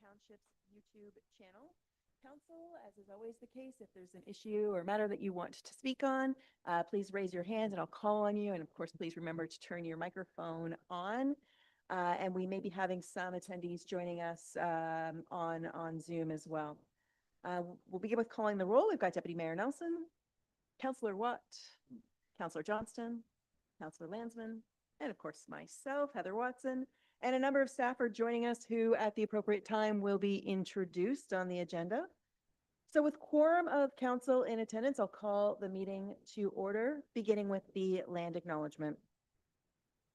Township's YouTube channel. Council, as is always the case, if there's an issue or matter that you want to speak on, please raise your hand and I'll call on you. And of course, please remember to turn your microphone on. And we may be having some attendees joining us on Zoom as well. We'll begin with calling the roll. We've got Deputy Mayor Nelson, Councillor Watt, Councillor Johnston, Councillor Landsman, and of course myself, Heather Watson, and a number of staff are joining us who at the appropriate time will be introduced on the agenda. So with quorum of council in attendance, I'll call the meeting to order, beginning with the land acknowledgement.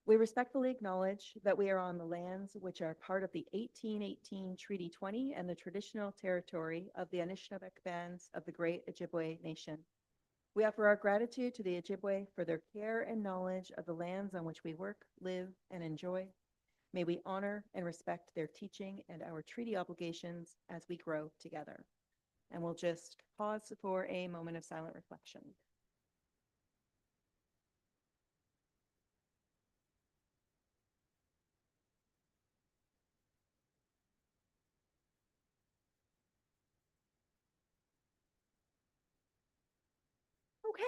We respectfully acknowledge that we are on the lands which are part of the 1818 Treaty 20 and the traditional territory of the Anishinaabe bands of the Great Ojibwe Nation. We offer our gratitude to the Ojibwe for their care and knowledge of the lands on which we work, live, and enjoy. May we honor and respect their teaching and our treaty obligations as we grow together. And we'll just pause for a moment of silent reflection.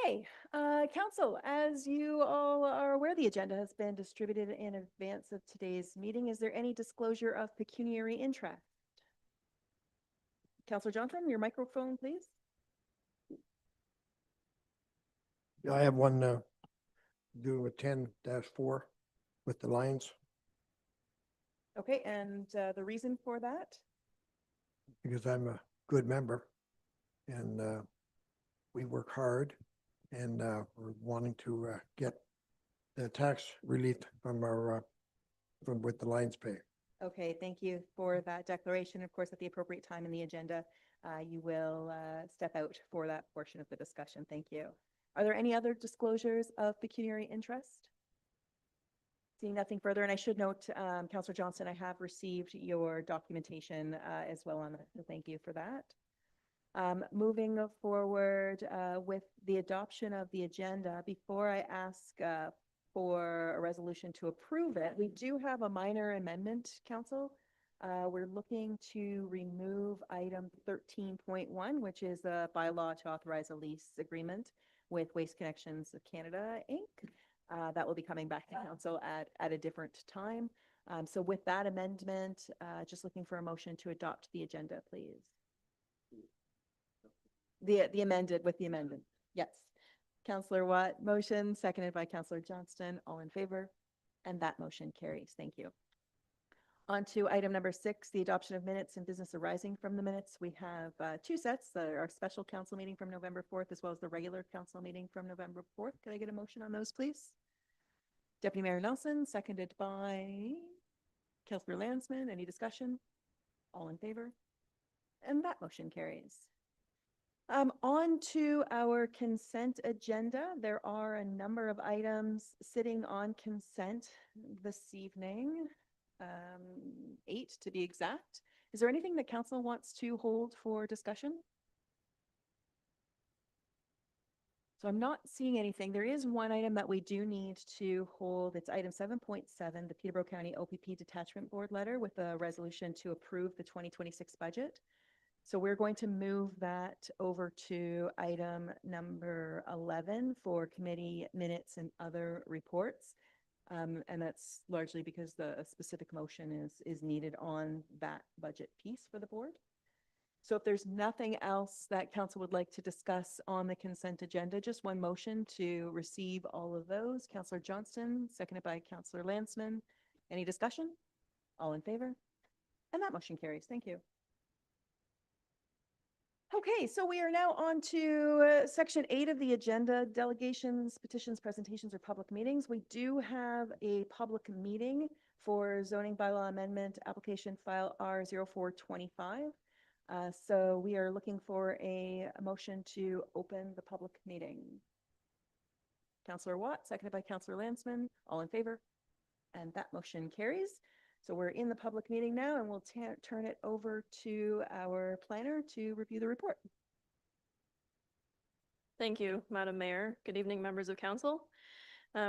Okay, Council, as you all are aware, the agenda has been distributed in advance of today's meeting. Is there any disclosure of pecuniary interest? Councillor Johnson, your microphone, please. Yeah, I have one do a 10-4 with the Lions Okay, and the reason for that? because I'm a good member and we work hard and we're wanting to get the tax relief from our from with the Lions pay. Okay, thank you for that declaration. Of course, at the appropriate time in the agenda, you will step out for that portion of the discussion. Thank you. Are there any other disclosures of pecuniary interest? Seeing nothing further, and I should note, Councillor Johnson, I have received your documentation as well on that, so thank you for that. Moving forward with the adoption of the agenda, before I ask for a resolution to approve it, we do have a minor amendment, Council. We're looking to remove item 13.1, which is a bylaw to authorize a lease agreement with Waste Connections of Canada, Inc. That will be coming back to council at a different time. So with that amendment, just looking for a motion to adopt the agenda, please. The amended with the amendment. Yes. Councillor Watt, motion, seconded by Councillor Johnston. All in favor? And that motion carries. Thank you. On to item number 6, the adoption of minutes and business arising from the minutes. We have 2 sets, our special council meeting from November 4th, as well as the regular council meeting from November 4th. Could I get a motion on those, please? Deputy Mayor Nelson, seconded by Councillor Landsman. Any discussion? All in favor? And that motion carries. On to our consent agenda. There are a number of items sitting on consent this evening, 8 to be exact. Is there anything that council wants to hold for discussion? So I'm not seeing anything. There is one item that we do need to hold. It's item 7.7, the Peterborough County OPP Detachment Board letter with a resolution to approve the 2026 budget. So we're going to move that over to item number 11 for committee minutes and other reports. And that's largely because a specific motion is needed on that budget piece for the board. So if there's nothing else that council would like to discuss on the consent agenda, just one motion to receive all of those. Councillor Johnston, seconded by Councillor Landsman. Any discussion? All in favor? And that motion carries. Thank you. Okay, so we are now on to section 8 of the agenda, delegations, petitions, presentations, or public meetings. We do have a public meeting for zoning bylaw amendment application file R0425. So we are looking for a motion to open the public meeting. Councillor Watt, seconded by Councillor Landsman. All in favor? And that motion carries. So we're in the public meeting now, and we'll turn it over to our planner to review the report. Thank you, Madam Mayor. Good evening, members of council.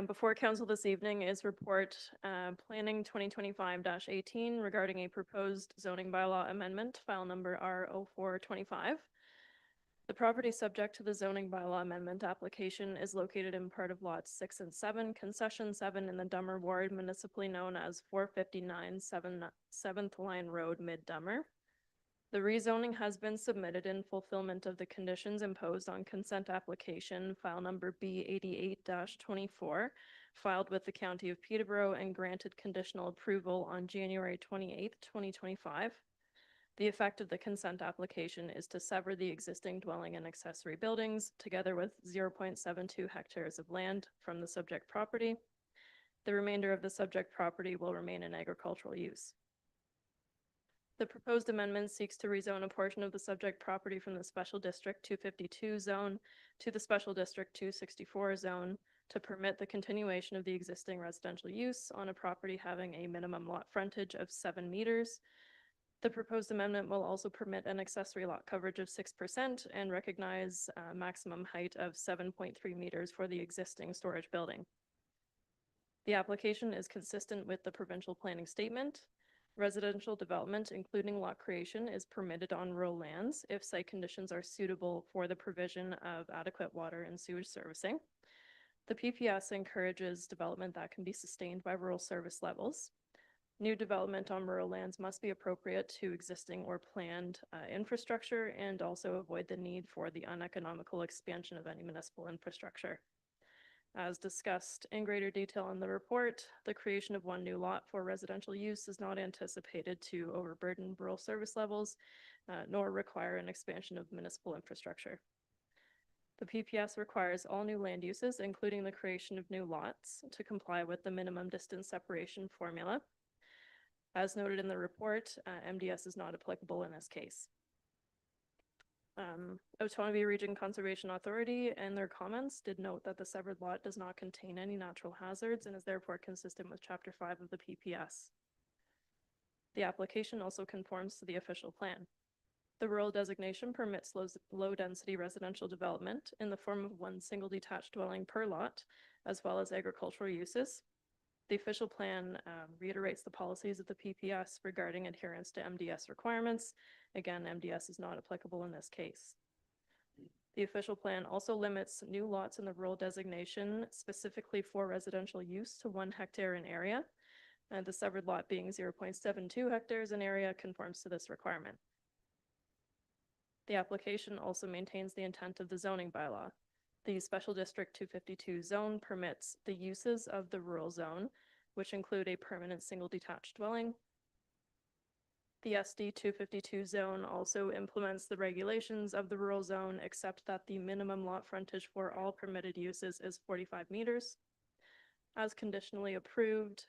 Before council this evening is report planning 2025-18 regarding a proposed zoning bylaw amendment, file number R0425. The property subject to the zoning bylaw amendment application is located in part of lots 6 and 7, concession 7 in the Dummer ward, municipally known as 459 7th Line Road, Mid-Dummer. The rezoning has been submitted in fulfillment of the conditions imposed on consent application file number B88-24, filed with the County of Peterborough and granted conditional approval on January 28th, 2025. The effect of the consent application is to sever the existing dwelling and accessory buildings together with 0.72 hectares of land from the subject property. The remainder of the subject property will remain in agricultural use. The proposed amendment seeks to rezone a portion of the subject property from the Special District 252 zone to the Special District 264 zone to permit the continuation of the existing residential use on a property having a minimum lot frontage of 7 meters. The proposed amendment will also permit an accessory lot coverage of 6% and recognize a maximum height of 7.3 meters for the existing storage building. The application is consistent with the provincial planning statement. Residential development, including lot creation, is permitted on rural lands if site conditions are suitable for the provision of adequate water and sewage servicing. The PPS encourages development that can be sustained by rural service levels. New development on rural lands must be appropriate to existing or planned infrastructure and also avoid the need for the uneconomical expansion of any municipal infrastructure. As discussed in greater detail in the report, the creation of one new lot for residential use is not anticipated to overburden rural service levels, nor require an expansion of municipal infrastructure. The PPS requires all new land uses, including the creation of new lots, to comply with the minimum distance separation formula. As noted in the report, MDS is not applicable in this case. Otonabee Region Conservation Authority and their comments did note that the severed lot does not contain any natural hazards and is therefore consistent with Chapter 5 of the PPS. The application also conforms to the official plan. The rural designation permits low-density residential development in the form of one single detached dwelling per lot, as well as agricultural uses. The official plan reiterates the policies of the PPS regarding adherence to MDS requirements. Again, MDS is not applicable in this case. The official plan also limits new lots in the rural designation specifically for residential use to 1 hectare in area. And the severed lot being 0.72 hectares in area conforms to this requirement. The application also maintains the intent of the zoning bylaw. The Special District 252 zone permits the uses of the rural zone, which include a permanent single detached dwelling. The SD 252 zone also implements the regulations of the rural zone, except that the minimum lot frontage for all permitted uses is 45 meters. As conditionally approved,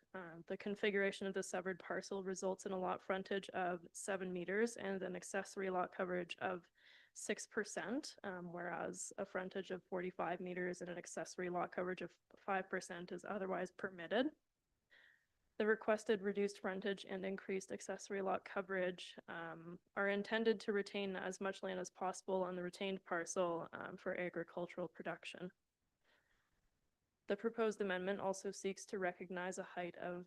the configuration of the severed parcel results in a lot frontage of 7 meters and an accessory lot coverage of 6%, whereas a frontage of 45 meters and an accessory lot coverage of 5% is otherwise permitted. The requested reduced frontage and increased accessory lot coverage are intended to retain as much land as possible on the retained parcel for agricultural production. The proposed amendment also seeks to recognize a height of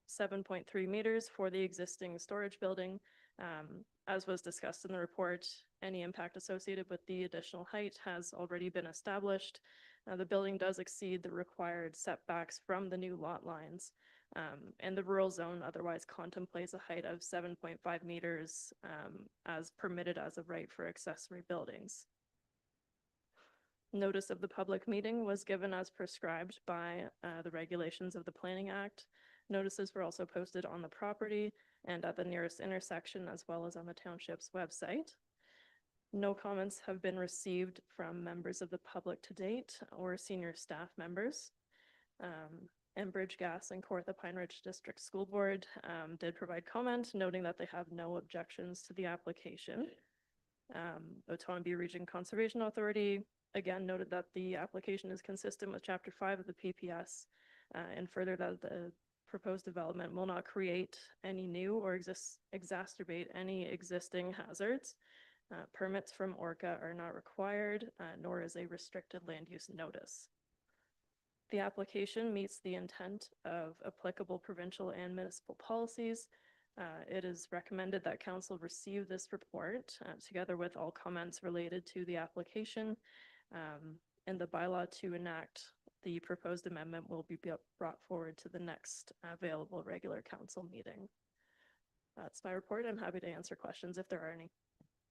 7.3 meters for the existing storage building. As was discussed in the report, any impact associated with the additional height has already been established. The building does exceed the required setbacks from the new lot lines, and the rural zone otherwise contemplates a height of 7.5 meters as permitted as of right for accessory buildings. Notice of the public meeting was given as prescribed by the regulations of the Planning Act. Notices were also posted on the property and at the nearest intersection, as well as on the township's website. No comments have been received from members of the public to date or senior staff members. Enbridge Gas and Kawartha Pine Ridge District School Board did provide comment, noting that they have no objections to the application. Otonabee Region Conservation Authority again noted that the application is consistent with Chapter 5 of the PPS, and further that the proposed development will not create any new or exacerbate any existing hazards. Permits from ORCA are not required, nor is a restricted land use notice. The application meets the intent of applicable provincial and municipal policies. It is recommended that council receive this report together with all comments related to the application. And the bylaw to enact the proposed amendment will be brought forward to the next available regular council meeting. That's my report. I'm happy to answer questions if there are any.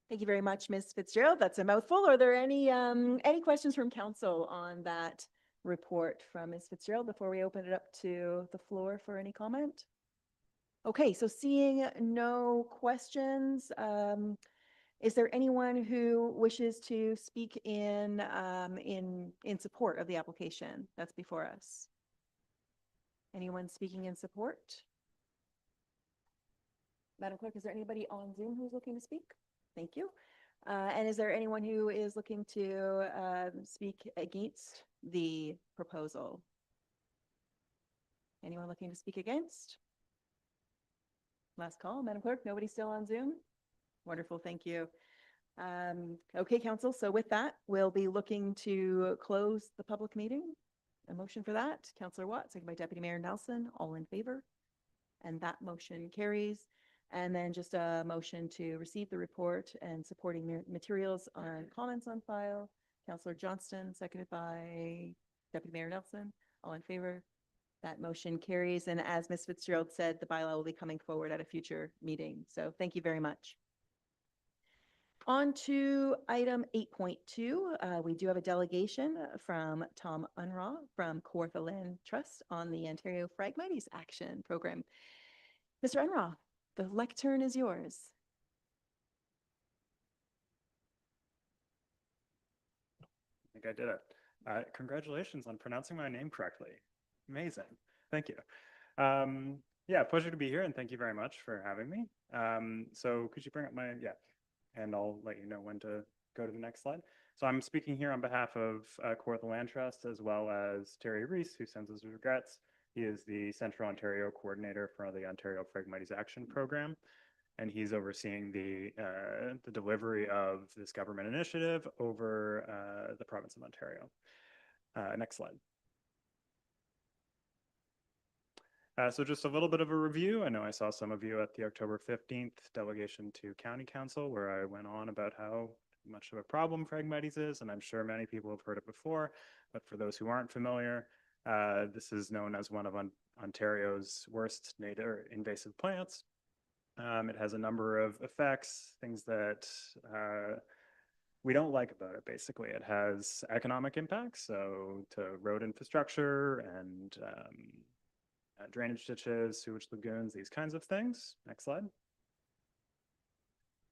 Thank you very much, Ms. Fitzgerald. That's a mouthful. Are there any questions from council on that report from Ms. Fitzgerald before we open it up to the floor for any comment? Okay, so seeing no questions, is there anyone who wishes to speak in support of the application that's before us? Anyone speaking in support? Madam Clerk, is there anybody on Zoom who's looking to speak? Thank you. And is there anyone who is looking to speak against the proposal? Anyone looking to speak against? Last call, Madam Clerk, nobody still on Zoom? Wonderful, thank you. Okay, council, so with that, we'll be looking to close the public meeting. A motion for that, Councillor Watt, second by Deputy Mayor Nelson, all in favor? And that motion carries. And then just a motion to receive the report and supporting materials on comments on file. Councillor Johnston, seconded by Deputy Mayor Nelson, all in favor? That motion carries. And as Ms. Fitzgerald said, the bylaw will be coming forward at a future meeting. So thank you very much. On to item 8.2. We do have a delegation from Tom Unraw from Kawartha Land Trust on the Ontario Phragmites Action Program. Mr. Unraw, the lectern is yours. I think I did it. Congratulations on pronouncing my name correctly. Amazing. Thank you. Yeah, pleasure to be here and thank you very much for having me. So could you bring up and I'll let you know when to go to the next slide. So I'm speaking here on behalf of Kawartha Land Trust as well as Terry Reese, who sends his regrets. He is the Central Ontario Coordinator for the Ontario Phragmites Action Program, and he's overseeing the delivery of this government initiative over the province of Ontario. Next slide. So just a little bit of a review. I know I saw some of you at the October 15th delegation to County Council, where I went on about how much of a problem Phragmites is, and I'm sure many people have heard it before, but for those who aren't familiar, this is known as one of Ontario's worst native invasive plants. It has a number of effects, things that we don't like about it, basically. It has economic impacts, so to road infrastructure and drainage ditches, sewage lagoons, these kinds of things. Next slide.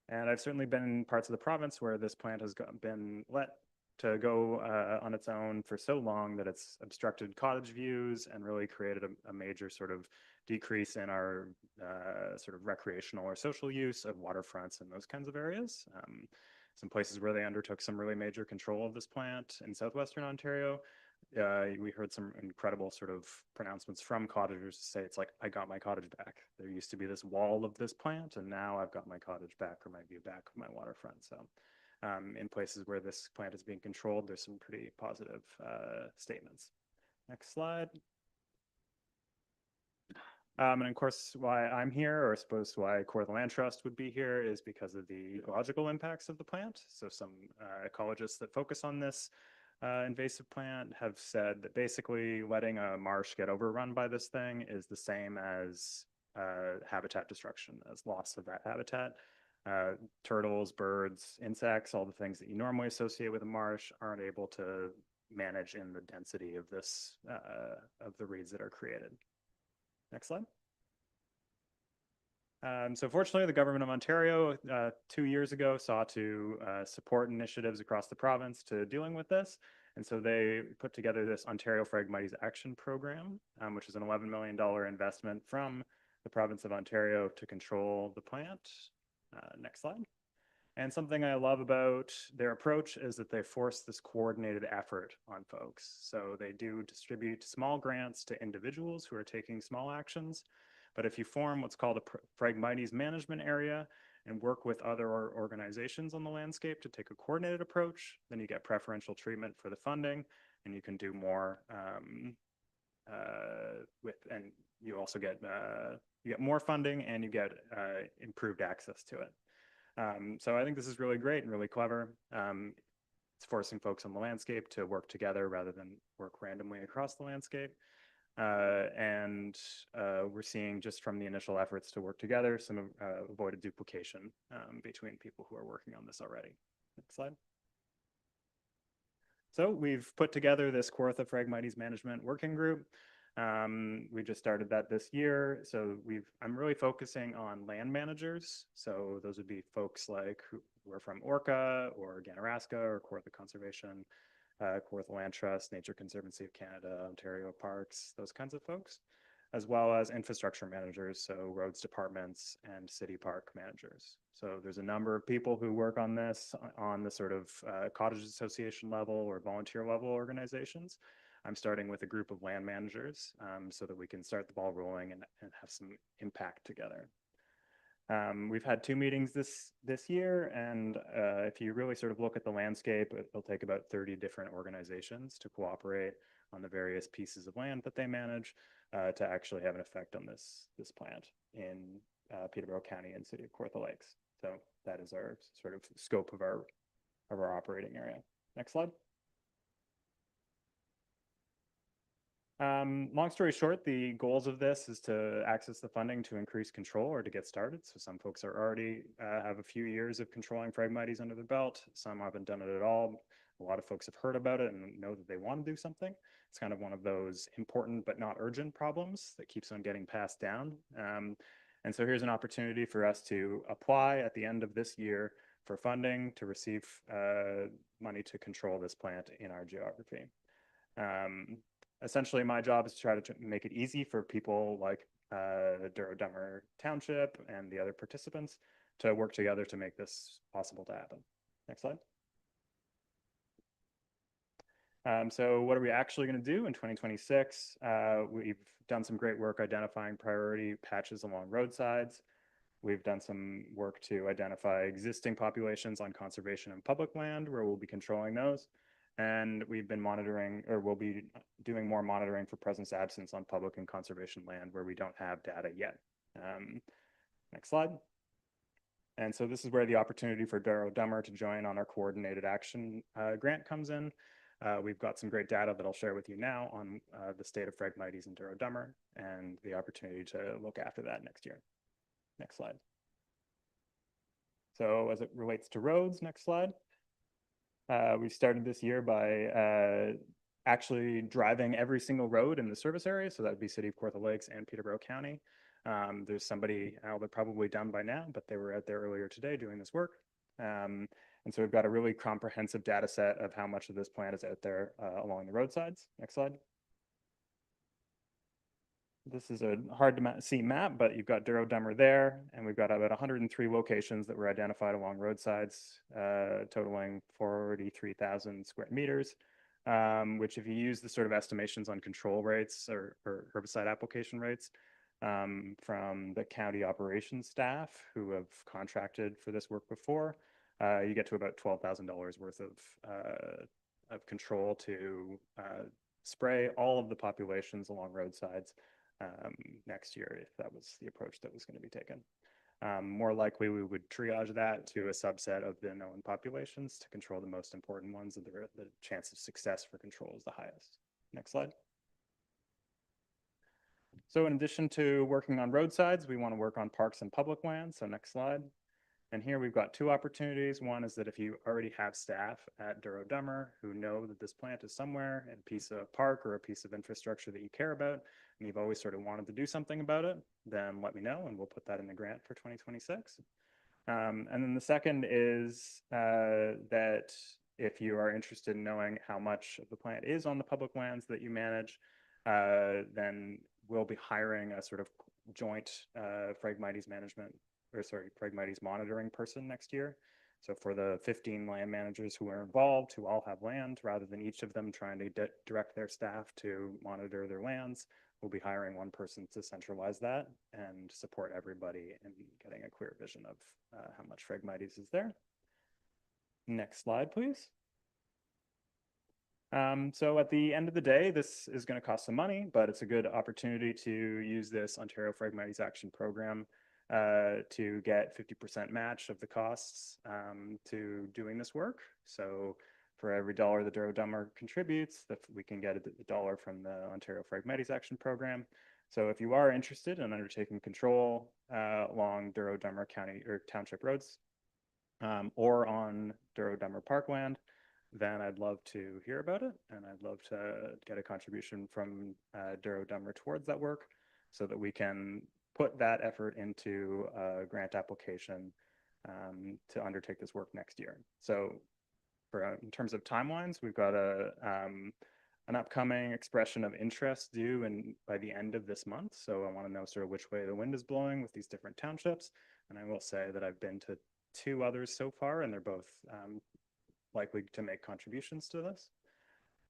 And I've certainly been in parts of the province where this plant has been let to go on its own for so long that it's obstructed cottage views and really created a major sort of decrease in our sort of recreational or social use of waterfronts and those kinds of areas. Some places where they undertook some really major control of this plant in southwestern Ontario. We heard some incredible sort of pronouncements from cottagers to say, it's like, I got my cottage back. There used to be this wall of this plant, and now I've got my cottage back or my view back of my waterfront. So in places where this plant is being controlled, there's some pretty positive statements. Next slide. And of course, why I'm here, or I suppose why Kawartha Land Trust would be here, is because of the ecological impacts of the plant. So some ecologists that focus on this invasive plant have said that basically letting a marsh get overrun by this thing is the same as habitat destruction, as loss of that habitat. Turtles, birds, insects, all the things that you normally associate with a marsh aren't able to manage in the density of this, of the reeds that are created. Next slide. So fortunately, the government of Ontario 2 years ago sought to support initiatives across the province to dealing with this. And so they put together this Ontario Phragmites Action Program, which is an $11 million investment from the province of Ontario to control the plant. Next slide. And something I love about their approach is that they force this coordinated effort on folks. So they do distribute small grants to individuals who are taking small actions. But if you form what's called a Phragmites management area and work with other organizations on the landscape to take a coordinated approach, then you get preferential treatment for the funding and you can do more and you also get more funding, and you get improved access to it. So I think this is really great and really clever. It's forcing folks on the landscape to work together rather than work randomly across the landscape. We're seeing, just from the initial efforts to work together, some avoided duplication between people who are working on this already. Next slide. So we've put together this Kawartha Phragmites Management Working Group. We just started that this year. So I'm really focusing on land managers. So those would be folks like who are from Orca or Ganaraska or Kawartha Conservation, Kawartha Land Trust, Nature Conservancy of Canada, Ontario Parks, those kinds of folks, as well as infrastructure managers, so roads departments and city park managers. So there's a number of people who work on this on the sort of cottage association level or volunteer level organizations. I'm starting with a group of land managers so that we can start the ball rolling and have some impact together. We've had 2 meetings this year, and if you really sort of look at the landscape, it'll take about 30 different organizations to cooperate on the various pieces of land that they manage to actually have an effect on this plant in Peterborough County and City of Kawartha Lakes. So that is our sort of scope of our operating area. Next slide. Long story short, the goals of this is to access the funding to increase control or to get started. So some folks are already have a few years of controlling Phragmites under their belt. Some haven't done it at all. A lot of folks have heard about it and know that they want to do something. It's kind of one of those important but not urgent problems that keeps on getting passed down. And so here's an opportunity for us to apply at the end of this year for funding to receive money to control this plant in our geography. Essentially, my job is to try to make it easy for people like Douro-Dummer Township and the other participants to work together to make this possible to happen. Next slide. So what are we actually going to do in 2026? We've done some great work identifying priority patches along roadsides. We've done some work to identify existing populations on conservation and public land where we'll be controlling those. And we've been monitoring, or we'll be doing more monitoring for presence absence on public and conservation land where we don't have data yet. Next slide. And so this is where the opportunity for Douro-Dummer to join on our coordinated action grant comes in. We've got some great data that I'll share with you now on the state of Phragmites in Douro-Dummer and the opportunity to look after that next year. Next slide. So as it relates to roads, next slide. We started this year by actually driving every single road in the service area. So that would be City of Kawartha Lakes and Peterborough County. There's somebody they're probably done by now, but they were out there earlier today doing this work. And so we've got a really comprehensive data set of how much of this plant is out there along the roadsides. Next slide. This is a hard to see map, but you've got Douro-Dummer there, and we've got about 103 locations that were identified along roadsides, totaling 43,000 square meters, which if you use the sort of estimations on control rates or herbicide application rates from the county operations staff who have contracted for this work before, you get to about $12,000 worth of control to spray all of the populations along roadsides next year, if that was the approach that was going to be taken. More likely, we would triage that to a subset of the known populations to control the most important ones, and the chance of success for control is the highest. Next slide. So in addition to working on roadsides, we want to work on parks and public lands. So next slide. And here we've got 2 opportunities. One is that if you already have staff at Douro-Dummer who know that this plant is somewhere in a piece of park or a piece of infrastructure that you care about, and you've always sort of wanted to do something about it, then let me know and we'll put that in the grant for 2026. And then the second is that if you are interested in knowing how much of the plant is on the public lands that you manage, then we'll be hiring a sort of joint Phragmites monitoring person next year. So for the 15 land managers who are involved, who all have land, rather than each of them trying to direct their staff to monitor their lands, we'll be hiring one person to centralize that and support everybody in getting a clear vision of how much Phragmites is there. Next slide, please. So at the end of the day, this is going to cost some money, but it's a good opportunity to use this Ontario Phragmites Action Program to get 50% match of the costs to doing this work. So for every $1 the Douro-Dummer contributes, we can get $1 from the Ontario Phragmites Action Program. So if you are interested in undertaking control along Douro-Dummer County or Township roads or on Douro-Dummer parkland, then I'd love to hear about it, and I'd love to get a contribution from Douro-Dummer towards that work so that we can put that effort into a grant application to undertake this work next year. So in terms of timelines, we've got an upcoming expression of interest due by the end of this month. So I want to know sort of which way the wind is blowing with these different townships. And I will say that I've been to 2 others so far, and they're both likely to make contributions to this.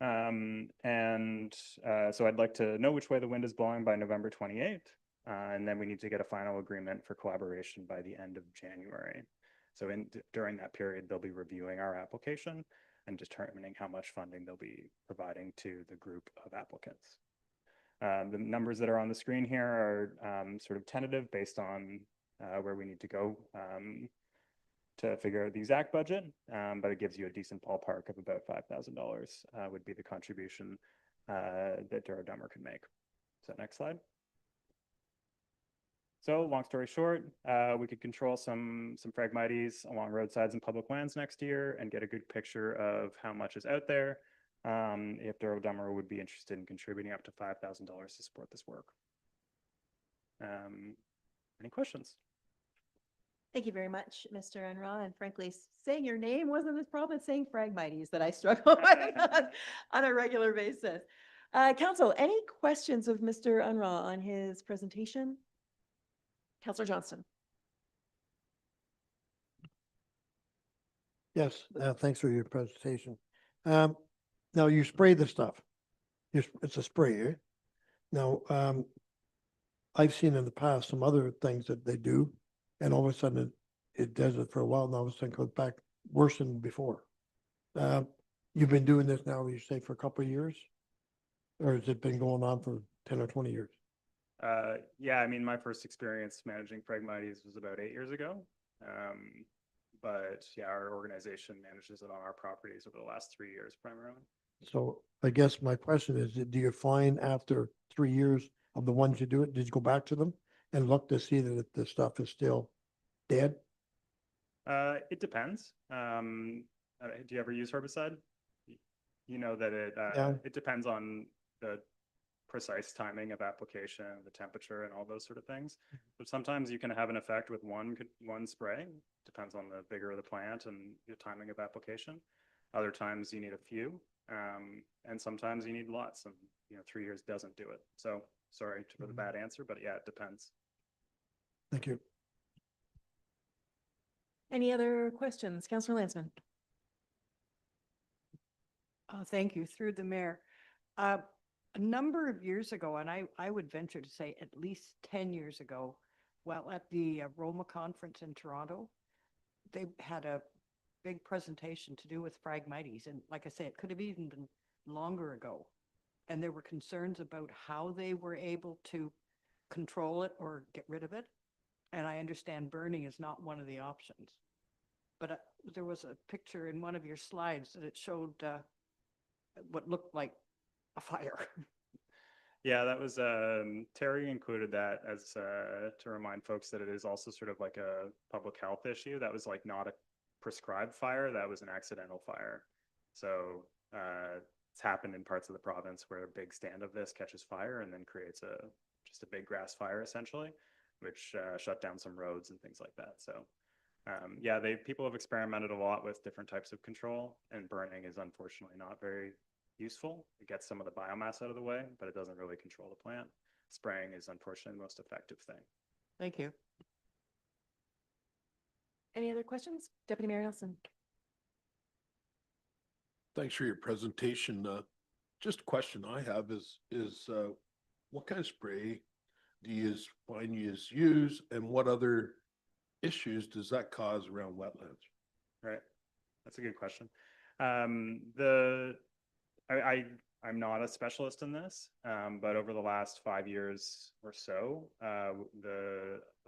So I'd like to know which way the wind is blowing by November 28th. And then we need to get a final agreement for collaboration by the end of January. So during that period, they'll be reviewing our application and determining how much funding they'll be providing to the group of applicants. The numbers that are on the screen here are sort of tentative based on where we need to go to figure out the exact budget, but it gives you a decent ballpark of about $5,000 would be the contribution that Douro-Dummer could make. So next slide. So long story short, we could control some Phragmites along roadsides and public lands next year and get a good picture of how much is out there if Douro-Dummer would be interested in contributing up to $5,000 to support this work. Any questions? Thank you very much, Mr. Unruh. And frankly, saying your name wasn't as problem as saying Phragmites that I struggle with on a regular basis. Council, any questions of Mr. Unruh on his presentation? Councillor Johnston. Yes, thanks for your presentation. Now you spray the stuff. It's a spray, eh? Now, I've seen in the past some other things that they do, and all of a sudden it does it for a while, and all of a sudden it goes back worse than before. You've been doing this now, you say, for a couple of years? Or has it been going on for 10 or 20 years? Yeah, I mean, my first experience managing Phragmites was about 8 years ago. But yeah, our organization manages it on our properties over the last 3 years primarily. So I guess my question is, do you find after 3 years of the ones you do it, did you go back to them and look to see that the stuff is still dead? It depends. Do you ever use herbicide? You know that it depends on the precise timing of application, the temperature, and all those sort of things. But sometimes you can have an effect with one spray. Depends on the vigor of the plant and the timing of application. Other times you need a few, and sometimes you need lots. And 3 years doesn't do it. So sorry for the bad answer, but yeah, it depends. Thank you. Any other questions? Councillor Lansman. Thank you. Through the mayor. A number of years ago, and I would venture to say at least 10 years ago, well, at the Roma conference in Toronto, they had a big presentation to do with Phragmites. And like I say, it could have even been longer ago. And there were concerns about how they were able to control it or get rid of it. And I understand burning is not one of the options. But there was a picture in one of your slides that it showed what looked like a fire. Yeah, that was Terry included that as to remind folks that it is also sort of like a public health issue. That was like not a prescribed fire, that was an accidental fire. So it's happened in parts of the province where a big stand of this catches fire and then creates just a big grass fire essentially, which shut down some roads and things like that. So yeah, people have experimented a lot with different types of control, and burning is unfortunately not very useful. It gets some of the biomass out of the way, but it doesn't really control the plant. Spraying is unfortunately the most effective thing. Thank you. Any other questions? Deputy Mayor Nelson. Thanks for your presentation. Just a question I have is what kind of spray do you find you use, and what other issues does that cause around wetlands? Right, that's a good question. I'm not a specialist in this, but over the last 5 years or so, a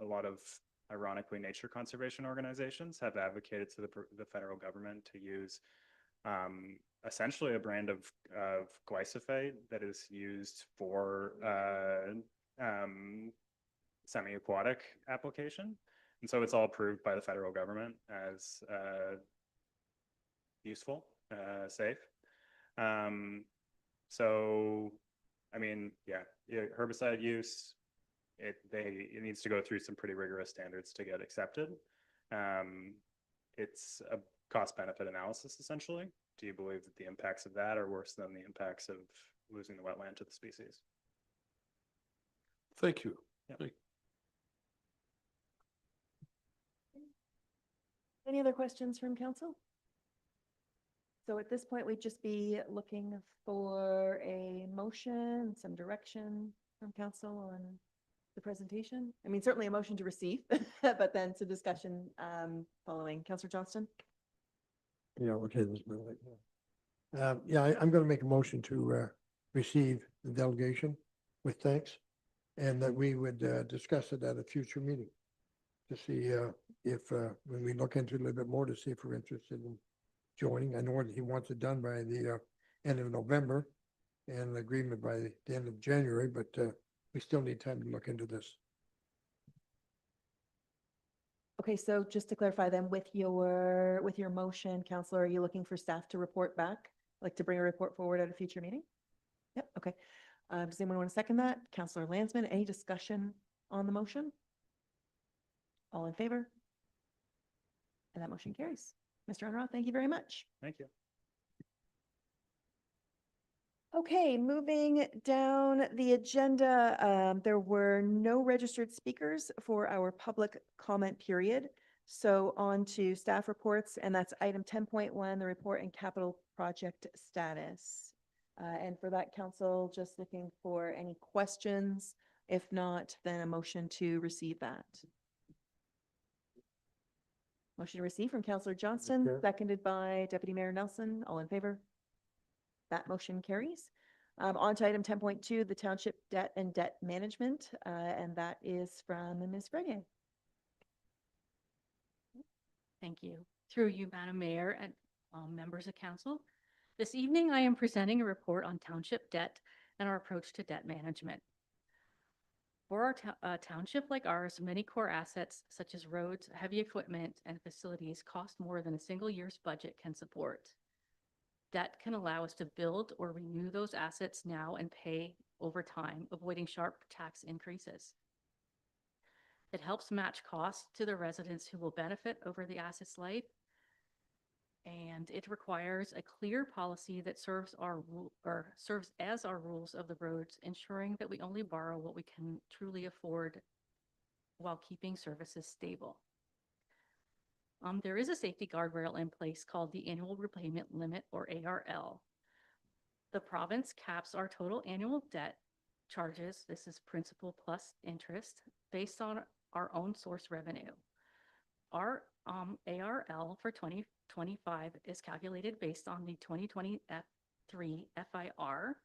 lot of ironically nature conservation organizations have advocated to the federal government to use essentially a brand of glyphosate that is used for semi-aquatic application. And so it's all approved by the federal government as useful, safe. So, I mean, yeah, herbicide use, it needs to go through some pretty rigorous standards to get accepted. It's a cost-benefit analysis, essentially. Do you believe that the impacts of that are worse than the impacts of losing the wetland to the species? Thank you. Yeah. Any other questions from council? So at this point, we'd just be looking for a motion, some direction from council on the presentation. I mean, certainly a motion to receive, but then some discussion following. Councillor Johnston? Yeah, okay. I'm going to make a motion to receive the delegation with thanks, and that we would discuss it at a future meeting to see if, when we look into it a little bit more, to see if we're interested in joining. I know that he wants it done by the end of November and agreement by the end of January, but we still need time to look into this. Okay, so just to clarify then, with your motion, Councillor, are you looking for staff to report back? Like to bring a report forward at a future meeting? Yep, okay. Does anyone want to second that? Councillor Landsman, any discussion on the motion? All in favor? And that motion carries. Mr. Unruh, thank you very much. Thank you. Okay, moving down the agenda, there were no registered speakers for our public comment period. So on to staff reports, and that's item 10.1, the report and capital project status. And for that, council, just looking for any questions. If not, then a motion to receive that. Motion to receive from Councillor Johnston, Okay. seconded by Deputy Mayor Nelson. All in favor? That motion carries. On to item 10.2, the township debt and debt management, and that is from Ms. Grenier. Thank you. Through you, Madam Mayor and members of council. This evening, I am presenting a report on township debt and our approach to debt management. For our township like ours, many core assets such as roads, heavy equipment, and facilities cost more than a single year's budget can support. Debt can allow us to build or renew those assets now and pay over time, avoiding sharp tax increases. It helps match costs to the residents who will benefit over the asset's life. And it requires a clear policy that serves as our rules of the roads, ensuring that we only borrow what we can truly afford while keeping services stable. There is a safety guardrail in place called the annual repayment limit, or ARL. The province caps our total annual debt charges, this is principal plus interest, based on our own source revenue. Our ARL for 2025 is calculated based on the 2023 FIR,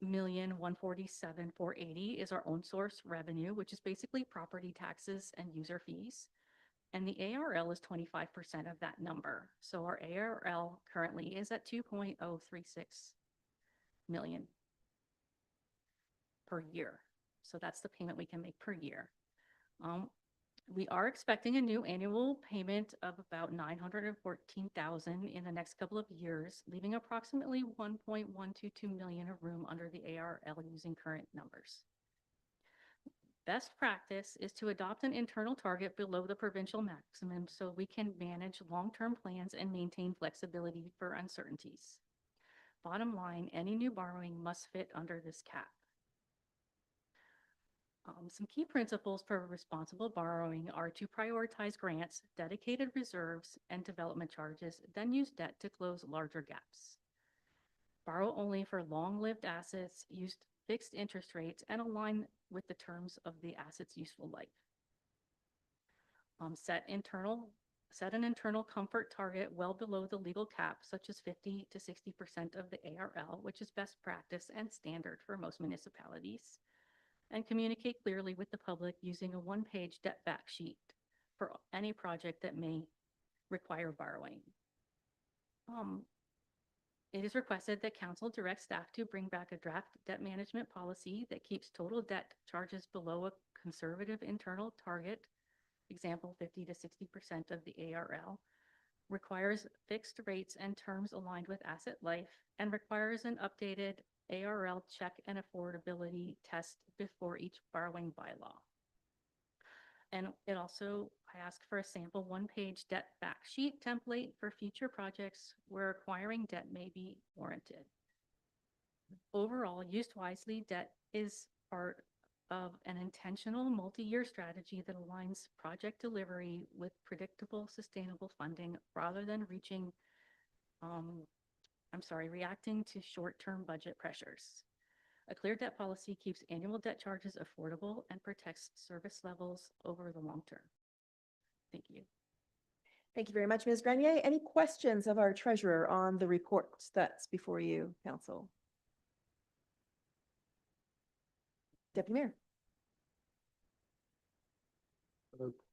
8,147,480 is our own source revenue, which is basically property taxes and user fees. And the ARL is 25% of that number. So our ARL currently is at 2.036 million per year. So that's the payment we can make per year. We are expecting a new annual payment of about $914,000 in the next couple of years, leaving approximately $1.122 million of room under the ARL using current numbers. Best practice is to adopt an internal target below the provincial maximum so we can manage long-term plans and maintain flexibility for uncertainties. Bottom line, any new borrowing must fit under this cap. Some key principles for responsible borrowing are to prioritize grants, dedicated reserves, and development charges, then use debt to close larger gaps. Borrow only for long-lived assets, use fixed interest rates, and align with the terms of the asset's useful life. Set internal set an internal comfort target well below the legal cap, such as 50 to 60% of the ARL, which is best practice and standard for most municipalities, and communicate clearly with the public using a one-page debt fact sheet for any project that may require borrowing. It is requested that council direct staff to bring back a draft debt management policy that keeps total debt charges below a conservative internal target, example 50 to 60% of the ARL, requires fixed rates and terms aligned with asset life, and requires an updated ARL check and affordability test before each borrowing bylaw. And it also, I ask for a sample one-page debt fact sheet template for future projects where acquiring debt may be warranted. Overall, used wisely, debt is part of an intentional multi-year strategy that aligns project delivery with predictable, sustainable funding rather than reacting to short-term budget pressures. A clear debt policy keeps annual debt charges affordable and protects service levels over the long term. Thank you. Thank you very much, Ms. Grenier. Any questions of our treasurer on the reports that's before you, council? Deputy Mayor.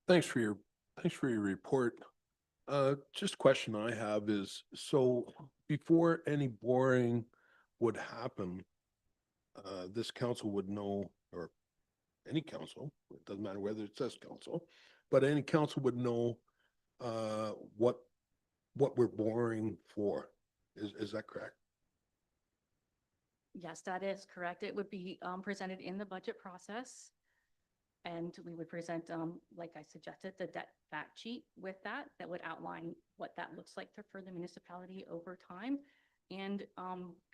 Thanks for your report. Just a question I have is, so before any boring would happen, this council would know, or any council, it doesn't matter whether it says council, but any council would know what we're boring for. Is that correct? Yes, that is correct. It would be presented in the budget process. And we would present, like I suggested, the debt fact sheet with that would outline what that looks like for the municipality over time. And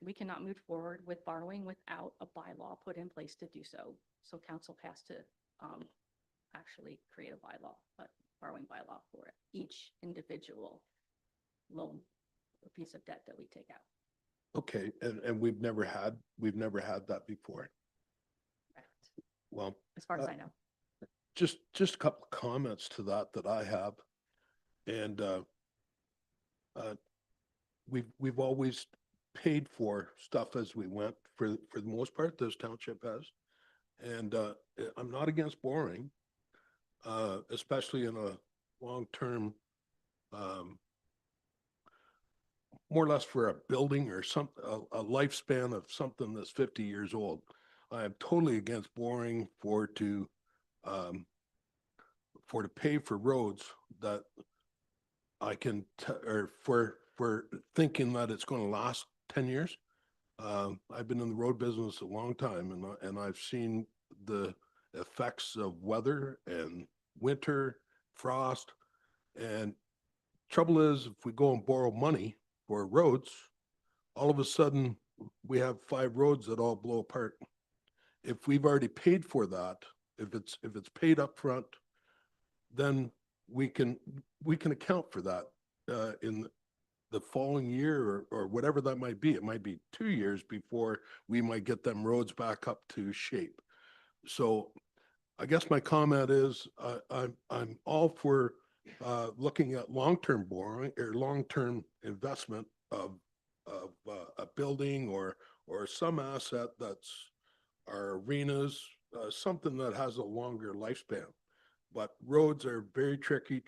we cannot move forward with borrowing without a bylaw put in place to do so. So council has to actually create a bylaw, a borrowing bylaw for each individual loan or piece of debt that we take out. Okay, and we've never had that before. Correct. Well, As far as I know. just a couple of comments to that I have. And we've always paid for stuff as we went for the most part, this township has. And I'm not against borrowing, especially in a long-term, more or less for a building or a lifespan of something that's 50 years old. I am totally against borrowing to pay for roads that I can, or for thinking that it's going to last 10 years. I've been in the road business a long time, and I've seen the effects of weather and winter, frost, and trouble is, if we go and borrow money for roads, all of a sudden we have 5 roads that all blow apart. If we've already paid for that, if it's paid up front, then we can account for that in the following year or whatever that might be. It might be 2 years before we might get them roads back up to shape. So I guess my comment is I'm all for looking at long-term borrowing or long-term investment of a building or some asset that's our arenas, something that has a longer lifespan. But roads are a very tricky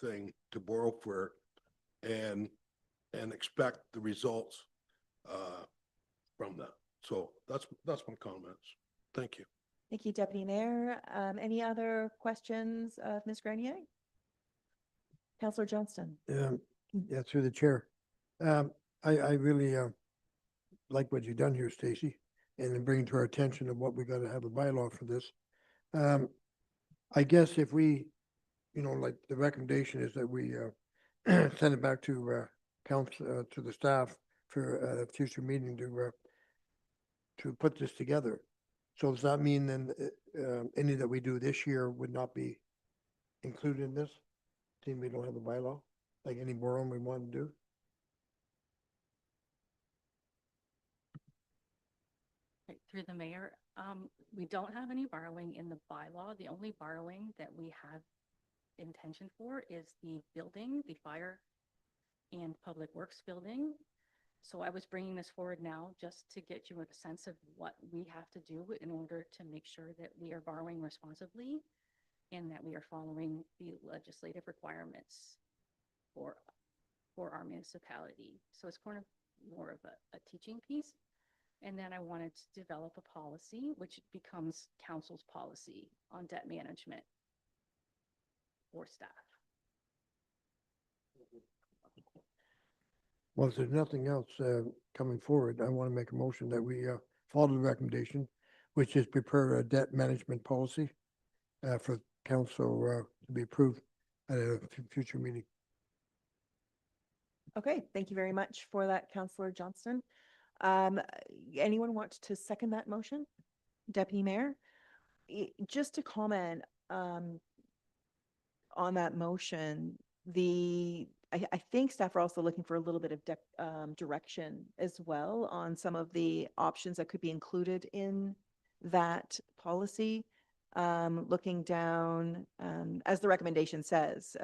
thing to borrow for and expect the results from that. So that's my comments. Thank you. Thank you, Deputy Mayor. Any other questions of Ms. Grenier? Councillor Johnston. Yeah, through the chair. I really like what you've done here, Stacy, and then bring to our attention of what we got to have a bylaw for this. I guess if we, like the recommendation is that we send it back to council, to the staff for a future meeting to put this together. So does that mean then any that we do this year would not be included in this? Seeing we don't have a bylaw, like any borrowing we want to do? Right, through the mayor, we don't have any borrowing in the bylaw. The only borrowing that we have intention for is the building, the fire and public works building. So I was bringing this forward now just to get you a sense of what we have to do in order to make sure that we are borrowing responsibly and that we are following the legislative requirements for our municipality. So it's kind of more of a teaching piece. And then I wanted to develop a policy, which becomes council's policy on debt management for staff. Well, if there's nothing else coming forward, I want to make a motion that we follow the recommendation, which is prepare a debt management policy for council to be approved at a future meeting. Okay, thank you very much for that, Councillor Johnston. Anyone want to second that motion? Deputy Mayor? Just to comment on that motion, I think staff are also looking for a little bit of direction as well on some of the options that could be included in that policy. Looking down, as the recommendation says.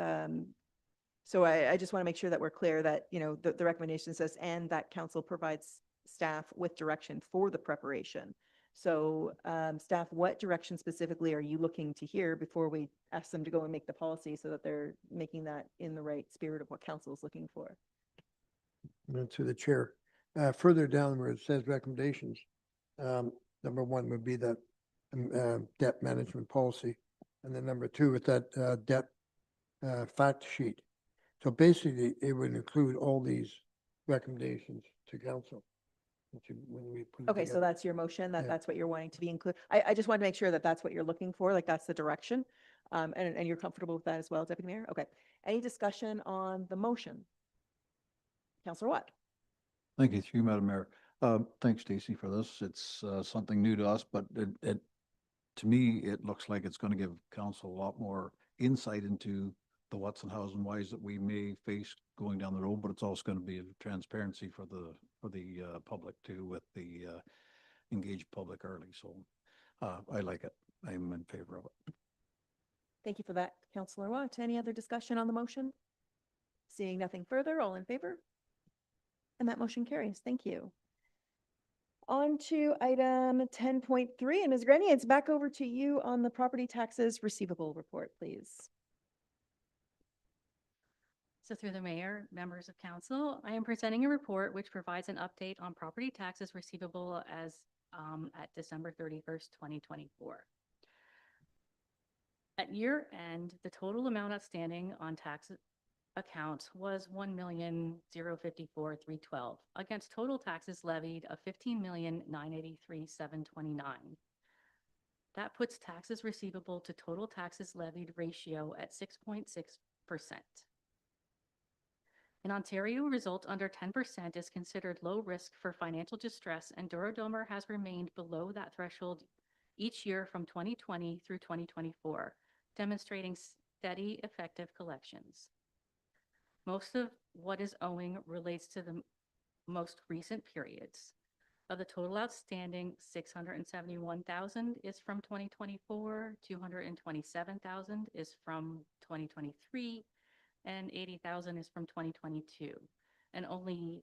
So I just want to make sure that we're clear that, you know, the recommendation says, and that council provides staff with direction for the preparation. So staff, what direction specifically are you looking to hear before we ask them to go and make the policy so that they're making that in the right spirit of what council is looking for? And to the chair, further down where it says recommendations, number one would be that debt management policy. And then number two with that debt fact sheet. So basically, it would include all these recommendations to council. When we put it Okay, so together. that's your motion, Yeah. that's what you're wanting to be included. I just want to make sure that that's what you're looking for, like that's the direction. And you're comfortable with that as well, Deputy Mayor? Okay. Any discussion on the motion? Councillor Watt? Thank you, through you, Madam Mayor. Thanks, Stacy, for this. It's something new to us, but to me, it looks like it's going to give council a lot more insight into the whats and hows and whys that we may face going down the road, but it's also going to be a transparency for the public too, with the engaged public early. So I like it. I'm in favor of it. Thank you for that, Councillor Watt. Any other discussion on the motion? Seeing nothing further, all in favor? And that motion carries. Thank you. On to item 10.3, and Ms. Grenier, it's back over to you on the property taxes receivable report, please. So through the mayor, members of council, I am presenting a report which provides an update on property taxes receivable as at December 31st, 2024. At year end, the total amount outstanding on tax accounts was $1,054,312 against total taxes levied of $15,983,729. That puts taxes receivable to total taxes levied ratio at 6.6%. In Ontario, result under 10% is considered low risk for financial distress, and Douro-Dummer has remained below that threshold each year from 2020 through 2024, demonstrating steady, effective collections. Most of what is owing relates to the most recent periods. Of the total outstanding, 671,000 is from 2024, 227,000 is from 2023, and 80,000 is from 2022. And only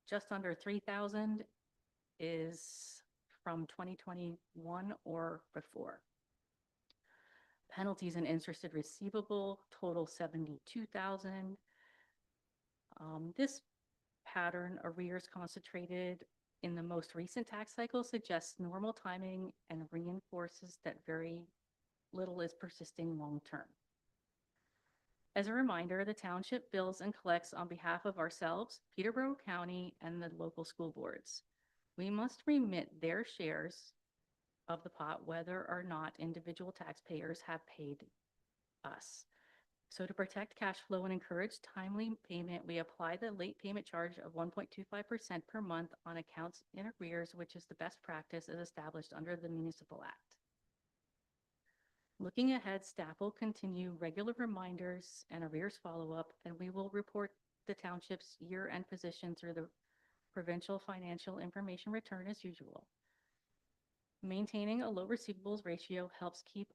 just under 3,000 is from 2021 or before. Penalties and interest receivable total 72,000. This pattern, arrears concentrated in the most recent tax cycle, suggests normal timing and reinforces that very little is persisting long term. As a reminder, the township bills and collects on behalf of ourselves, Peterborough County, and the local school boards. We must remit their shares of the pot, whether or not individual taxpayers have paid us. So to protect cash flow and encourage timely payment, we apply the late payment charge of 1.25% per month on accounts in arrears, which is the best practice as established under the Municipal Act. Looking ahead, staff will continue regular reminders and arrears follow-up, and we will report the township's year-end position through the provincial financial information return as usual. Maintaining a low receivables ratio helps keep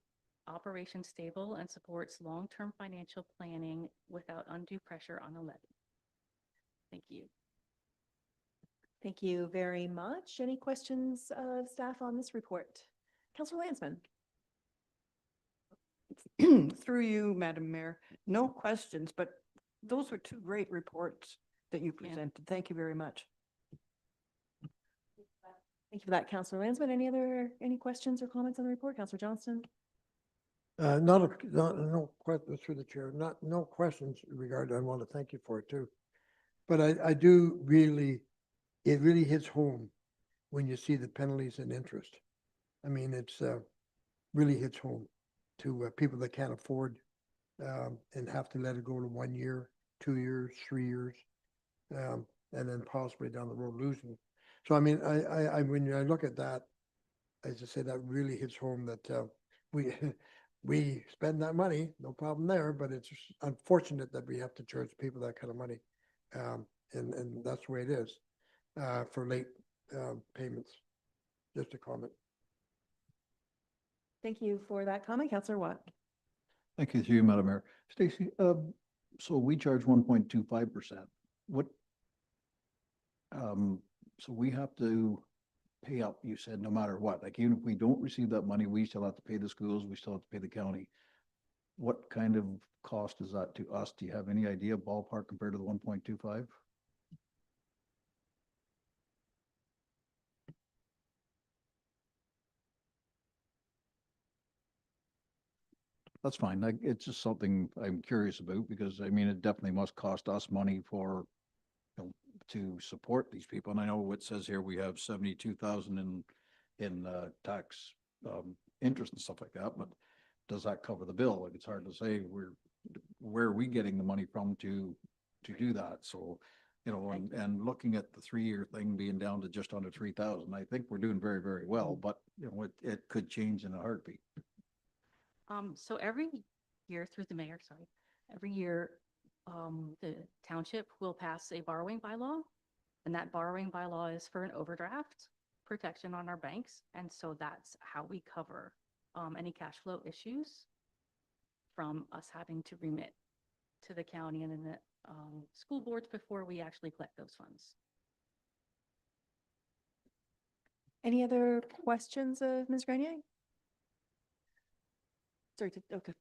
operation stable and supports long-term financial planning without undue pressure on the levy. Thank you. Thank you very much. Any questions of staff on this report? Counselor Landsman? Through you, Madam Mayor, no questions, but those were two great reports that you Yeah. presented. Thank you very much. Thank you for that, Counselor Landsman. Any questions or comments on the report? Counselor Johnston? No question through the chair, no questions regarding, I want to thank you for it too. But I do really, it really hits home when you see the penalties and interest. I mean, it's really hits home to people that can't afford and have to let it go to 1 year, 2 years, 3 years, and then possibly down the road losing. So I mean, when I look at that, as I say, that really hits home that we we spend that money, no problem there, but it's unfortunate that we have to charge people that kind of money, and that's the way it is for late payments. Just a comment. Thank you for that comment. Counselor Watt? Thank you, through you, Madam Mayor. Stacy, so we charge 1.25%. What? So we have to pay up, you said, no matter what, like even if we don't receive that money, we still have to pay the schools, we still have to pay the county. What kind of cost is that to us? Do you have any idea ballpark compared to the 1.25? That's fine. Like, it's just something I'm curious about because I mean, it definitely must cost us money for, you know, to support these people. And I know it says here we have 72,000 in tax interest and stuff like that, but does that cover the bill? Like, it's hard to say where are we getting the money from to do that? So, you know, and looking at the 3-year thing being down to just under 3,000, I think we're doing very, very well, but you know, it could change in a heartbeat. So every year through the mayor, every year, the township will pass a borrowing bylaw. And that borrowing bylaw is for an overdraft protection on our banks. And so that's how we cover, any cash flow issues from us having to remit to the county and then the, school boards before we actually collect those funds. Any other questions of Ms. Grenier? Sorry, okay.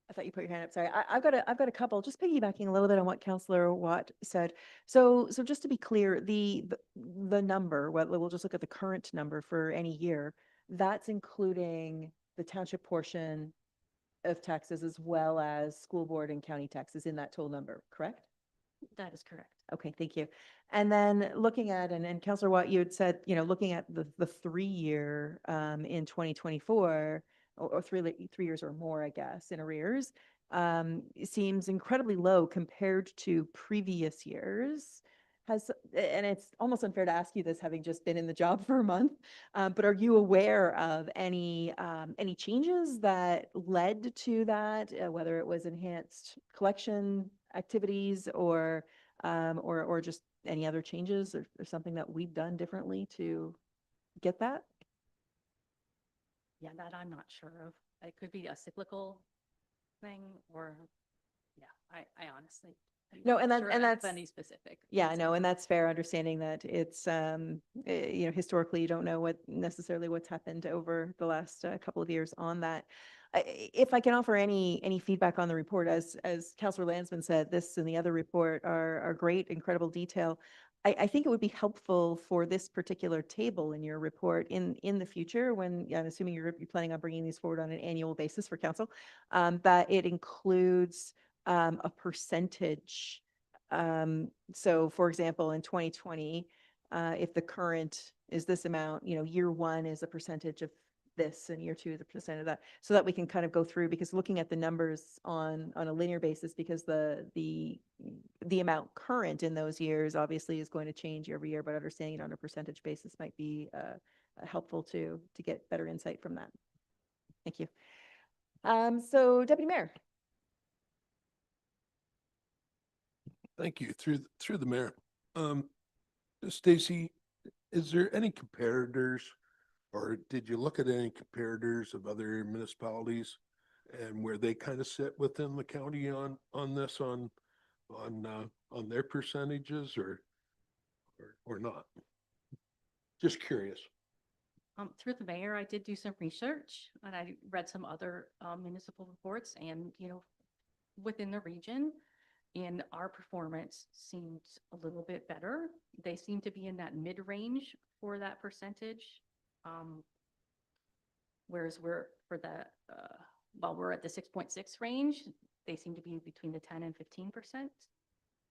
I thought you put your hand up. Sorry. I've got a couple, just piggybacking a little bit on what Counselor Watt said. So just to be clear, the number, we'll just look at the current number for any year. That's including the township portion of taxes as well as school board and county taxes in that total number, correct? That is correct. Okay, thank you. And then looking at, and Counselor Watt, you had said, you know, looking at the 3-year in 2024, or 3 years or more, I guess, in arrears, it seems incredibly low compared to previous years. And it's almost unfair to ask you this, having just been in the job for a month, but are you aware of any changes that led to that, whether it was enhanced collection activities or just any other changes or something that we've done differently to get that? Yeah, that I'm not sure of. It could be a cyclical thing or, yeah, I honestly. am No, not and sure of that's any specific. Yeah, I answer. know, and that's fair, understanding that it's, you know, historically, you don't know what's happened over the last couple of years on that. If I can offer any feedback on the report, as Councilor Landsman said, this and the other report are great, incredible detail. I think it would be helpful for this particular table in your report in the future, when, I'm assuming you're planning on bringing these forward on an annual basis for council, that it includes a percentage. So for example, in 2020, if the current is this amount, you know, year 1 is a percentage of this and year 2 is a percent of that, so that we can kind of go through, because looking at the numbers on a linear basis, because the amount current in those years obviously is going to change year over year, but understanding it on a percentage basis might be helpful to get better insight from that. Thank you. So Deputy Mayor. Thank you. Through the mayor. Stacy, is there any comparators, or did you look at any comparators of other municipalities and where they kind of sit within the county on this, on their percentages or not? Just curious. Through the mayor, I did do some research and I read some other municipal reports and, within the region, and our performance seemed a little bit better. They seem to be in that mid-range for that percentage. Whereas we're we're at the 6.6 range, they seem to be between the 10 and 15%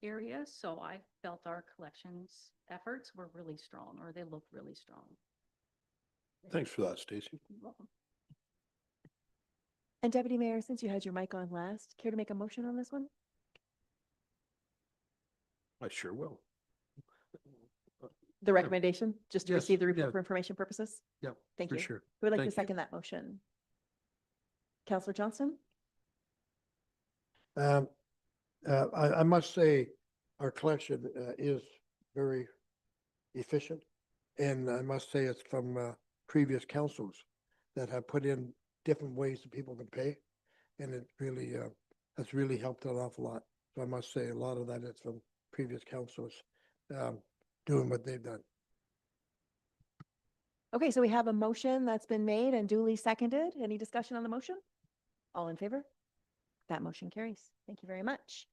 area. So I felt our collections efforts were really strong, or they look really strong. Thanks for that, Stacy. You're welcome. And Deputy Mayor, since you had your mic on last, care to make a motion on this one? I sure will. The recommendation, just to Yes, receive the report yeah. for information purposes? Yep, Thank for you. sure. Who would like to Thank you. second that motion? Counselor Johnston? I must say, our collection is very efficient. And I must say it's from previous councils that have put in different ways that people can pay. And it really has really helped an awful lot. So I must say a lot of that is from previous councils doing what they've done. Okay, so we have a motion that's been made and duly seconded. Any discussion on the motion? All in favor? That motion carries. Thank you very much.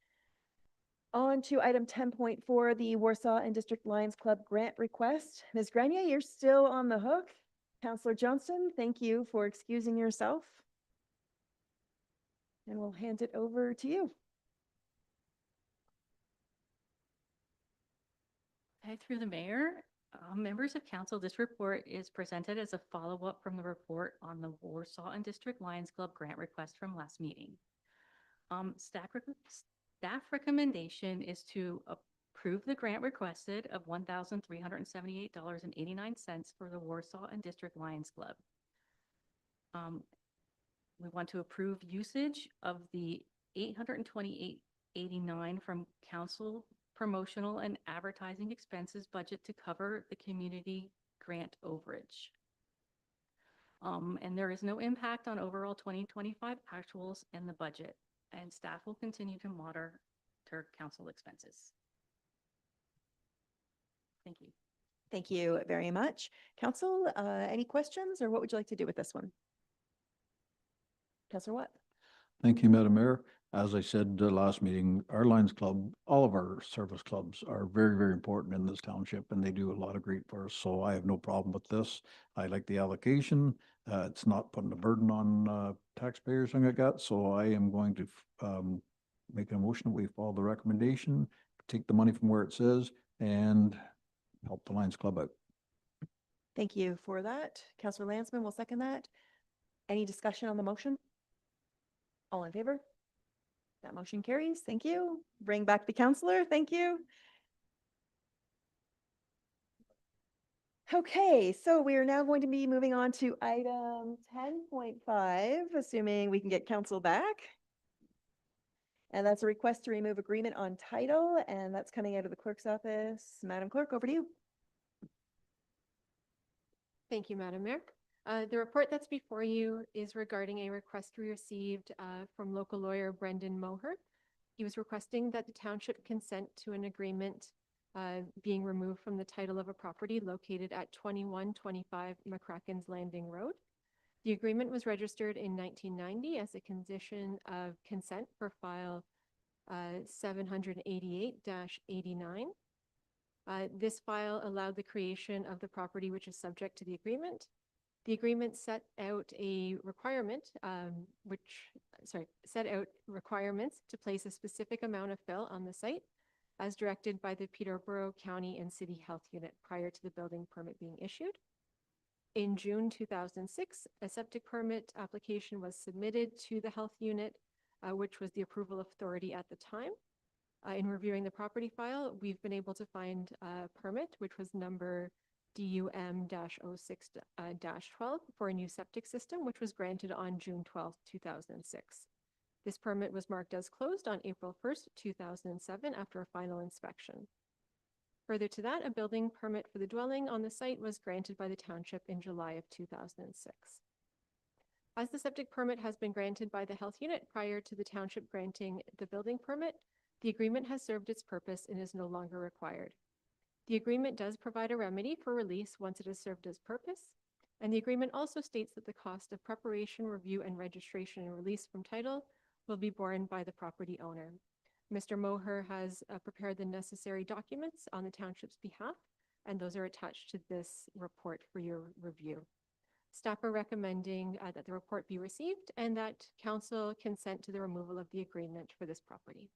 On to item 10.4, the Warsaw and District Lions Club grant request. Ms. Grenier, you're still on the hook. Counselor Johnston, thank you for excusing yourself. And we'll hand it over to you. Okay, through the mayor, members of council, this report is presented as a follow-up from the report on the Warsaw and District Lions Club grant request from last meeting. Staff recommendation is to approve the grant requested of $1,378.89 for the Warsaw and District Lions Club. We want to approve usage of the $828.89 from council promotional and advertising expenses budget to cover the community grant overage. And there is no impact on overall 2025 actuals and the budget, and staff will continue to monitor council expenses. Thank you. Thank you very much. Council, any questions or what would you like to do with this one? Councilor Watt? Thank you, Madam Mayor. As I said last meeting, our Lions Club, all of our service clubs are very, very important in this township, and they do a lot of great for us. So I have no problem with this. I like the allocation. It's not putting a burden on taxpayers and like that. So I am going to make a motion that we follow the recommendation, take the money from where it says, and help the Lions Club out. Thank you for that. Councilor Landsman will second that. Any discussion on the motion? All in favor? That motion carries. Thank you. Bring back the counselor. Thank you. Okay, so we are now going to be moving on to item 10.5, assuming we can get council back. And that's a request to remove agreement on title, and that's coming out of the clerk's office. Madam Clerk, over to you. Thank you, Madam Mayor. The report that's before you is regarding a request we received from local lawyer Brendan Moher. He was requesting that the township consent to an agreement being removed from the title of a property located at 2125 McCracken's Landing Road. The agreement was registered in 1990 as a condition of consent for file 788-89. This file allowed the creation of the property which is subject to the agreement. The agreement set out requirements to place a specific amount of fill on the site as directed by the Peterborough County and City Health Unit prior to the building permit being issued. In June 2006, a septic permit application was submitted to the health unit, which was the approval authority at the time. In reviewing the property file, we've been able to find a permit, which was number DUM-06-12 for a new septic system, which was granted on June 12, 2006. This permit was marked as closed on April 1st, 2007 after a final inspection. Further to that, a building permit for the dwelling on the site was granted by the township in July of 2006. As the septic permit has been granted by the health unit prior to the township granting the building permit, the agreement has served its purpose and is no longer required. The agreement does provide a remedy for release once it has served its purpose, and the agreement also states that the cost of preparation, review, and registration and release from title will be borne by the property owner. Mr. Moher has prepared the necessary documents on the township's behalf, and those are attached to this report for your review. Staff are recommending that the report be received and that council consent to the removal of the agreement for this property.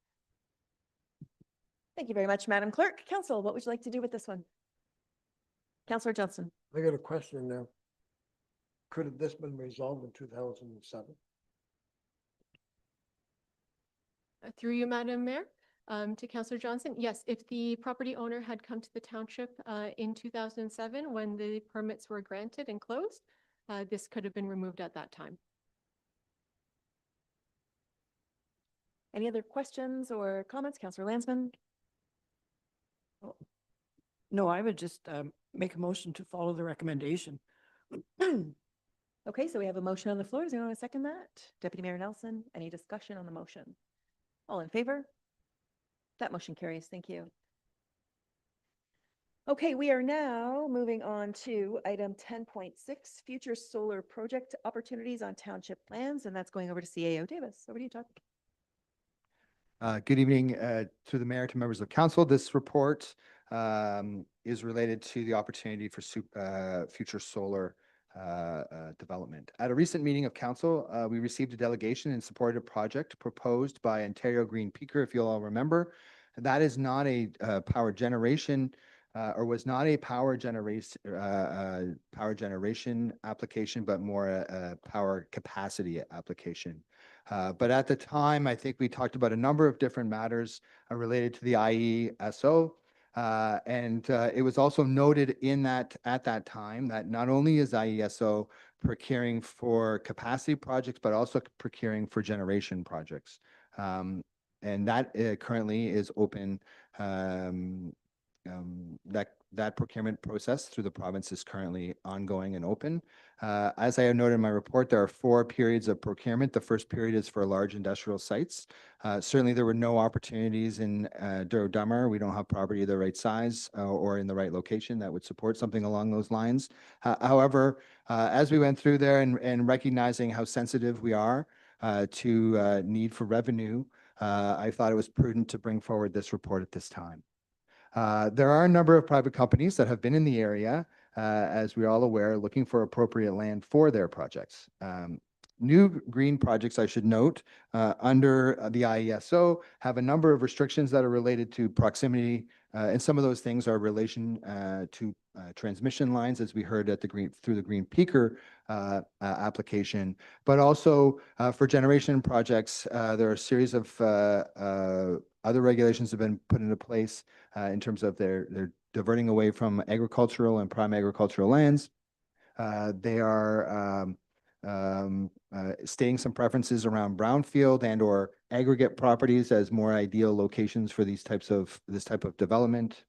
Thank you very much, Madam Clerk. Council, what would you like to do with this one? Councillor Johnson. I got a question now. Could have this been resolved in 2007? Through you, Madam Mayor, to Councillor Johnson, yes, if the property owner had come to the township in 2007 when the permits were granted and closed, this could have been removed at that time. Any other questions or comments? Councillor Landsman? No, I would just make a motion to follow the recommendation. Okay, so we have a motion on the floor. Does anyone want to second that? Deputy Mayor Nelson, any discussion on the motion? All in favor? That motion carries. Thank you. Okay, we are now moving on to item 10.6, future solar project opportunities on township lands, and that's going over to CAO Davis. Over to you, Todd. Good evening to the mayor, to members of council. This report is related to the opportunity for future solar development. At a recent meeting of council, we received a delegation and supported a project proposed by Ontario Green Peaker, if you'll all remember. That is not a power generation or was not a power generation application, but more a power capacity application. But at the time, I think we talked about a number of different matters related to the IESO. And it was also noted at that time that not only is IESO procuring for capacity projects, but also procuring for generation projects. And that currently is open. That procurement process through the province is currently ongoing and open. As I noted in my report, there are 4 periods of procurement. The first period is for large industrial sites. Certainly, there were no opportunities in Douro-Dummer. We don't have property of the right size or in the right location that would support something along those lines. However, as we went through there and recognizing how sensitive we are to need for revenue, I thought it was prudent to bring forward this report at this time. There are a number of private companies that have been in the area, as we're all aware, looking for appropriate land for their projects. New green projects, I should note, under the IESO have a number of restrictions that are related to proximity, and some of those things are relation to transmission lines, as we heard at through the Green Peaker application. But also for generation projects, there are a series of other regulations have been put into place in terms of their diverting away from agricultural and prime agricultural lands. They are stating some preferences around brownfield and or aggregate properties as more ideal locations for this type of development.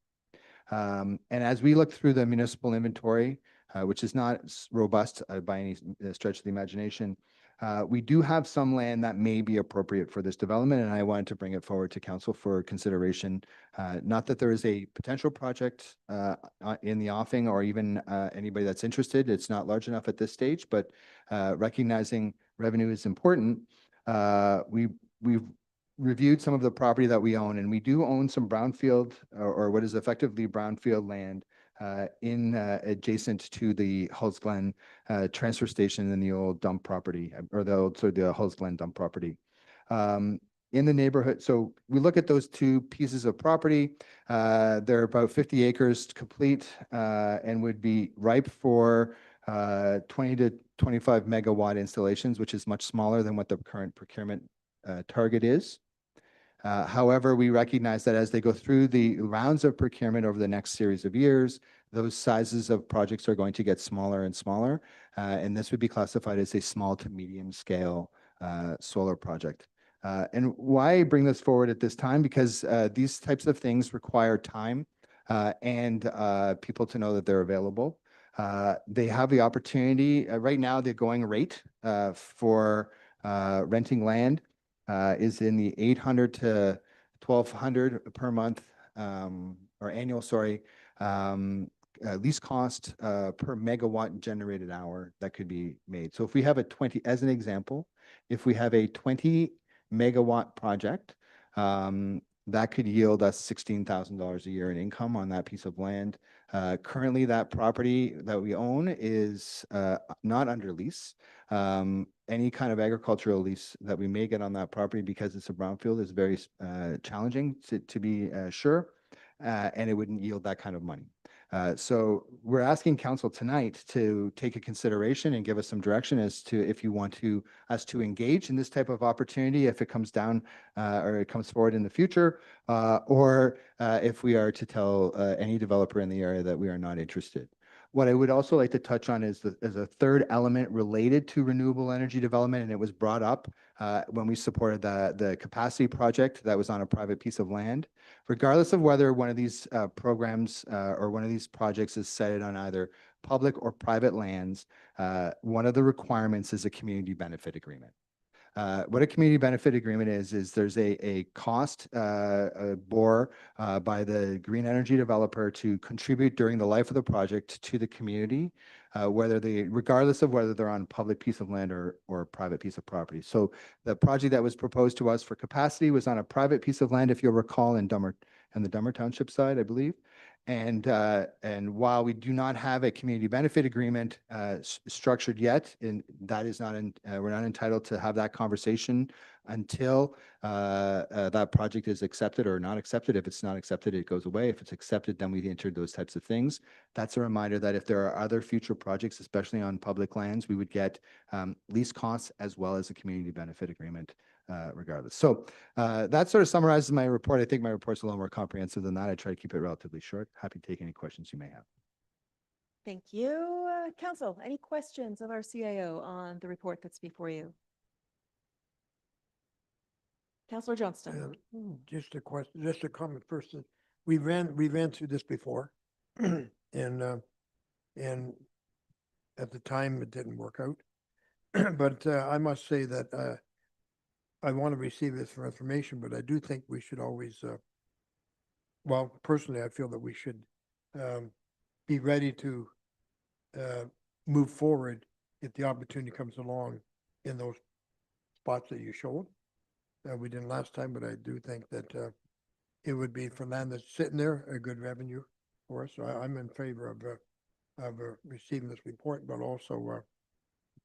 And as we look through the municipal inventory, which is not robust by any stretch of the imagination, we do have some land that may be appropriate for this development, and I wanted to bring it forward to council for consideration. Not that there is a potential project in the offing or even anybody that's interested. It's not large enough at this stage, but recognizing revenue is important. We've reviewed some of the property that we own, and we do own some brownfield or what is effectively brownfield land adjacent to the Hulls Glen transfer station and the old dump property, or the Hulls Glen dump property. In the neighborhood, so we look at those 2 pieces of property. They're about 50 acres complete and would be ripe for 20 to 25 megawatt installations, which is much smaller than what the current procurement target is. However, we recognize that as they go through the rounds of procurement over the next series of years, those sizes of projects are going to get smaller and smaller, and this would be classified as a small to medium scale solar project. And why I bring this forward at this time? Because these types of things require time and people to know that they're available. They have the opportunity, right now, the going rate for renting land is in the 800 to 1,200 per month, or annual, sorry, lease cost per megawatt generated hour that could be made. So if we have a 20, as an example, if we have a 20 megawatt project, that could yield us $16,000 a year in income on that piece of land. Currently, that property that we own is not under lease. Any kind of agricultural lease that we may get on that property, because it's a brownfield, is very challenging to be sure, and it wouldn't yield that kind of money. So we're asking council tonight to take a consideration and give us some direction as to if you want us to engage in this type of opportunity, if it comes down or it comes forward in the future, or if we are to tell any developer in the area that we are not interested. What I would also like to touch on is a third element related to renewable energy development, and it was brought up when we supported the capacity project that was on a private piece of land. Regardless of whether one of these programs or one of these projects is sited on either public or private lands, one of the requirements is a community benefit agreement. What a community benefit agreement is there's a cost bore by the green energy developer to contribute during the life of the project to the community, regardless of whether they're on public piece of land or private piece of property. So the project that was proposed to us for capacity was on a private piece of land, if you'll recall, in the Douro-Dummer Township side, I believe. And while we do not have a community benefit agreement structured yet, and that is not we're not entitled to have that conversation until that project is accepted or not accepted. If it's not accepted, it goes away. If it's accepted, then we enter those types of things. That's a reminder that if there are other future projects, especially on public lands, we would get lease costs as well as a community benefit agreement. Regardless. So that sort of summarizes my report. I think my report's a little more comprehensive than that. I try to keep it relatively short. Happy to take any questions you may have. Thank you. Council, any questions of our CIO on the report that's before you? Councillor Johnston. Just a question, just a comment first. We ran through this before, and at the time it didn't work out. But I must say that I want to receive this for information, but I do think we should always, well, personally, I feel that we should be ready to move forward if the opportunity comes along in those spots that you showed. We didn't last time, but I do think that it would be, for land that's sitting there, a good revenue for us. So I'm in favor of receiving this report, but also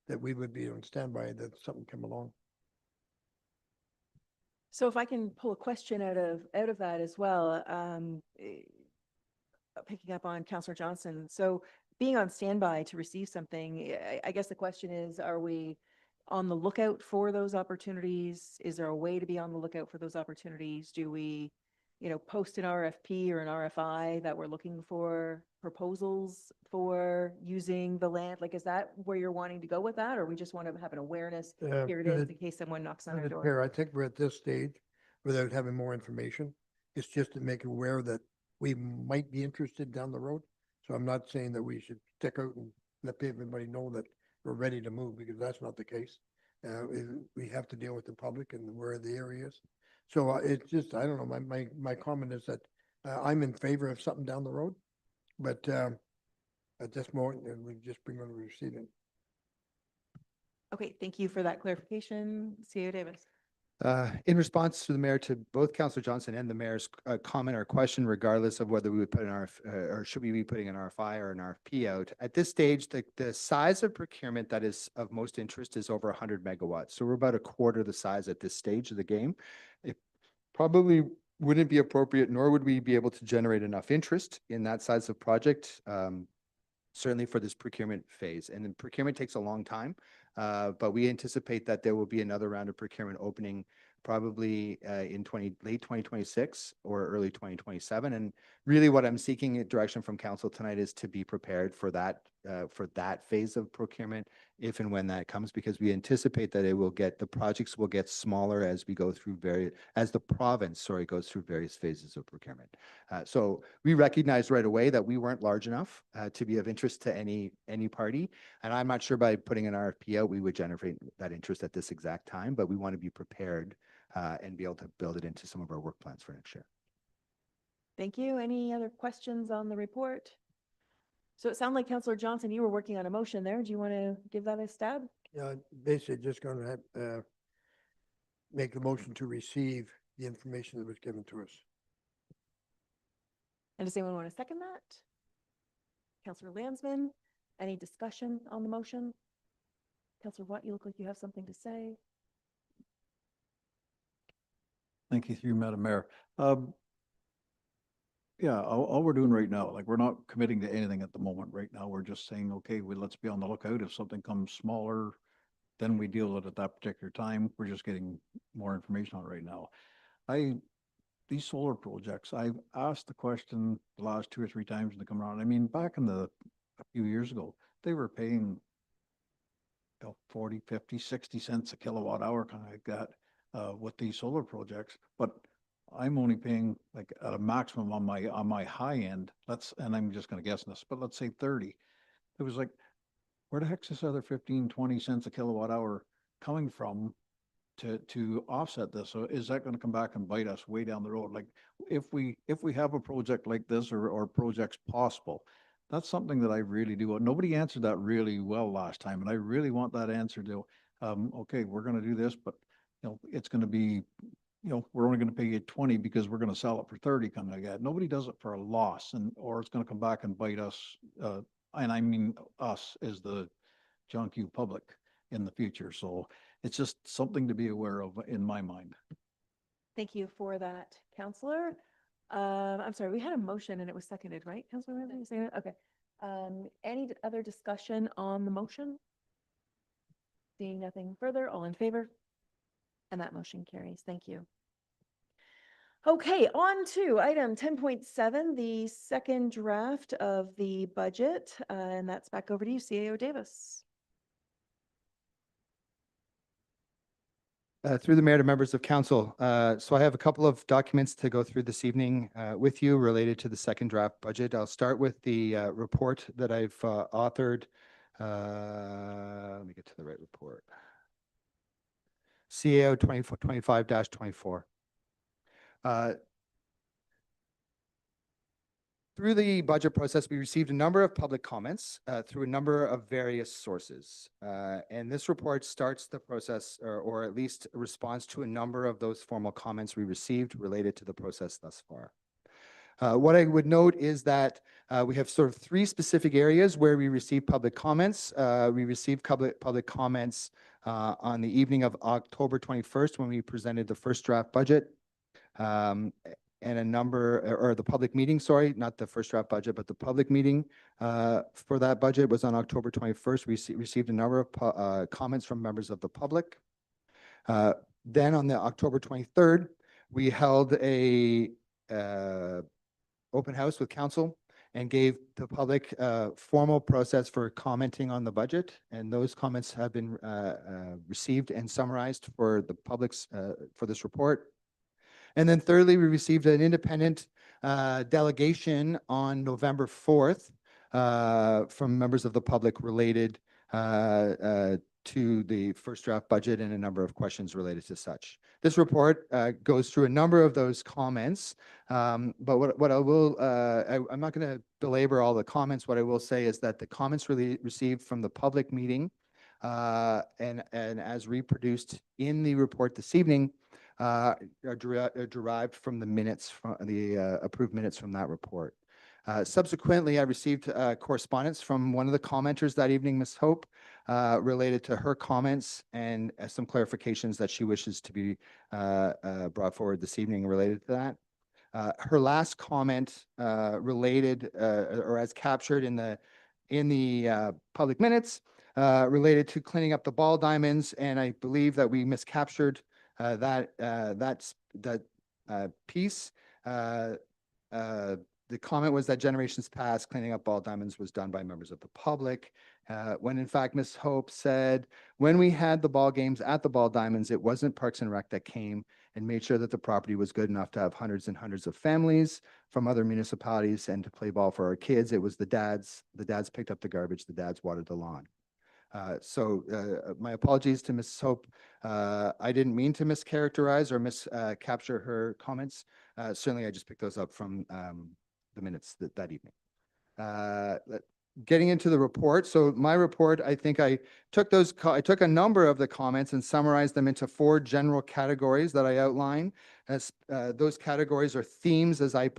that we would be on standby that something come along. So if I can pull a question out of that as well, picking up on Councillor Johnson. So being on standby to receive something, I guess the question is, are we on the lookout for those opportunities? Is there a way to be on the lookout for those opportunities? Do we, post an RFP or an RFI that we're looking for proposals for using the land? Like, is that where you're wanting to go with that? Or we just want to have an awareness, here it is, in case someone knocks on our door? I think we're at this stage without having more information. It's just to make aware that we might be interested down the road. So I'm not saying that we should stick out and let everybody know that we're ready to move, because that's not the case. We have to deal with the public and where the area is. So it's just, I don't know, my comment is that I'm in favor of something down the road, but at this moment, we just bring on receiving. Okay, thank you for that clarification. CEO Davis. In response to the mayor, to both Councillor Johnson and the mayor's comment or question, regardless of whether we would put an or should we be putting an RFI or an RFP out, at this stage, the size of procurement that is of most interest is over 100 megawatts. So we're about a quarter the size at this stage of the game. It probably wouldn't be appropriate, nor would we be able to generate enough interest in that size of project, certainly for this procurement phase. And then procurement takes a long time. But we anticipate that there will be another round of procurement opening probably in late 2026 or early 2027. And really what I'm seeking direction from council tonight is to be prepared for that for that phase of procurement, if and when that comes, because we anticipate that the projects will get smaller as we go through as the province, sorry, goes through various phases of procurement. So we recognized right away that we weren't large enough to be of interest to any party. And I'm not sure by putting an RFP out, we would generate that interest at this exact time, but we want to be prepared and be able to build it into some of our work plans for next year. Thank you. Any other questions on the report? So it sounded like Councillor Johnson, you were working on a motion there. Do you want to give that a stab? Yeah, basically just going to make the motion to receive the information that was given to us. And does anyone want to second that? Councillor Landsman, any discussion on the motion? Councillor Watt, you look like you have something to say. Thank you, through you, Madam Mayor. Yeah, all we're doing right now, like, we're not committing to anything at the moment. Right now, we're just saying, okay, well, let's be on the lookout. If something comes smaller, then we deal with it at that particular time. We're just getting more information on it right now. These solar projects, I've asked the question the last 2 or 3 times when they come around. I mean, back in a few years ago, they were paying 40, 50, 60 cents a kilowatt hour, kind of like that, with these solar projects. But I'm only paying like at a maximum on my high end, and I'm just going to guess this, but let's say 30. It was like, where the heck's this other 15, 20 cents a kilowatt hour coming from to offset this? So is that going to come back and bite us way down the road? Like, if we have a project like this, or projects possible, that's something that I really do. Nobody answered that really well last time, and I really want that answer to, okay, we're going to do this, but it's going to be, we're only going to pay you 20 because we're going to sell it for 30, kind of like that. Nobody does it for a loss, or it's going to come back and bite us. And I mean us as the John Q public in the future. So it's just something to be aware of in my mind. Thank you for that, Councillor. I'm sorry, we had a motion and it was seconded, right, Councillor Ramsey? You saying that? Okay. Any other discussion on the motion? Seeing nothing further, all in favor? And that motion carries. Thank you. Okay, on to item 10.7, the second draft of the budget, and that's back over to you, CAO Davis. Through the mayor to members of council. So I have a couple of documents to go through this evening with you related to the second draft budget. I'll start with the report that I've authored. Let me get to the right report. CAO 2025-24. Through the budget process, we received a number of public comments through a number of various sources. And this report starts the process, or at least responds to a number of those formal comments we received related to the process thus far. What I would note is that we have sort of 3 specific areas where we received public comments. We received public comments on the evening of October 21st when we presented the first draft budget. And a number, or the public meeting, sorry, not the first draft budget, but the public meeting for that budget was on October 21st. We received a number of comments from members of the public. Then on the October 23rd, we held a open house with council and gave the public formal process for commenting on the budget. And those comments have been received and summarized for the public's, for this report. And then thirdly, we received an independent delegation on November 4th from members of the public related to the first draft budget and a number of questions related to such. This report goes through a number of those comments, but what I will, I'm not going to belabor all the comments. What I will say is that the comments really received from the public meeting and as reproduced in the report this evening are derived from the minutes, from the approved minutes from that report. Subsequently, I received correspondence from one of the commenters that evening, Ms. Hope, related to her comments and some clarifications that she wishes to be brought forward this evening related to that. Her last comment related, or as captured in the public minutes, related to cleaning up the ball diamonds, and I believe that we miscaptured that piece. the comment was that generations past, cleaning up ball diamonds was done by members of the public. When in fact, Ms. Hope said, when we had the ball games at the ball diamonds, it wasn't Parks and Rec that came and made sure that the property was good enough to have hundreds and hundreds of families from other municipalities and to play ball for our kids. It was the dads. The dads picked up the garbage. The dads watered the lawn. My apologies to Ms. Hope. I didn't mean to mischaracterize or miscapture her comments. Certainly, I just picked those up from the minutes that evening. Getting into the report. So my report, I think I took I took a number of the comments and summarized them into 4 general categories that I outline. As those categories are themes, as I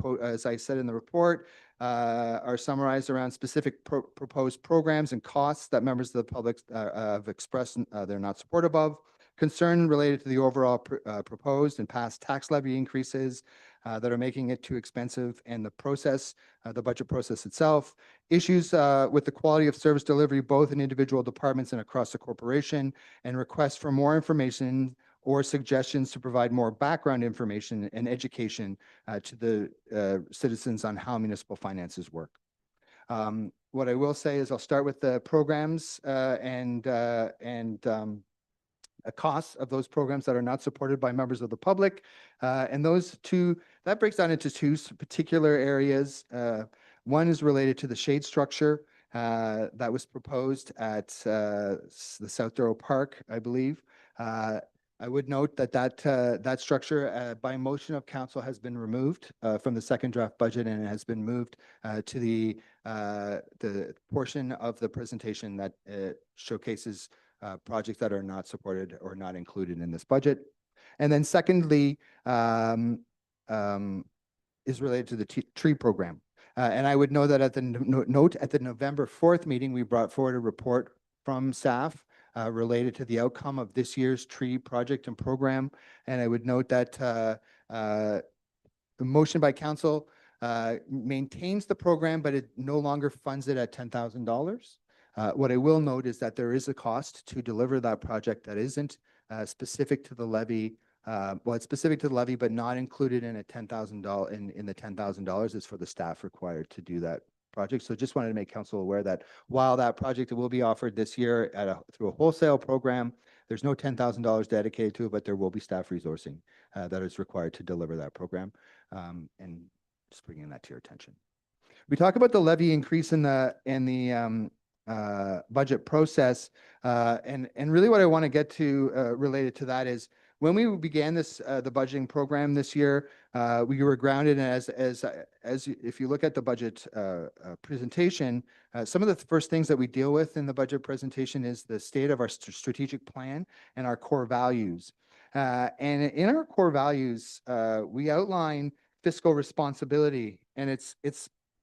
said in the report, are summarized around specific proposed programs and costs that members of the public have expressed they're not supportive of. Concern related to the overall proposed and past tax levy increases that are making it too expensive, and the process, the budget process itself. Issues with the quality of service delivery, both in individual departments and across the corporation, and requests for more information or suggestions to provide more background information and education to the citizens on how municipal finances work. What I will say is I'll start with the programs and costs of those programs that are not supported by members of the public. And that breaks down into 2 particular areas. One is related to the shade structure that was proposed at the South Douro Park, I believe. I would note that structure by motion of council has been removed from the second draft budget, and it has been moved to the portion of the presentation that showcases projects that are not supported or not included in this budget. And then secondly, is related to the tree program. And I would know that at the note at the November 4th meeting, we brought forward a report from staff related to the outcome of this year's tree project and program. And I would note that the motion by council maintains the program, but it no longer funds it at $10,000. What I will note is that there is a cost to deliver that project that isn't specific to the levy. Well, it's specific to the levy, but not included in a $10,000 in the $10,000 is for the staff required to do that project. So just wanted to make council aware that while that project will be offered this year through a wholesale program, there's no $10,000 dedicated to it, but there will be staff resourcing that is required to deliver that program. And just bringing that to your attention. We talk about the levy increase in the budget process, and really what I want to get to related to that is when we began the budgeting program this year, we were grounded in as if you look at the budget presentation, some of the first things that we deal with in the budget presentation is the state of our strategic plan and our core values. And in our core values, we outline fiscal responsibility, and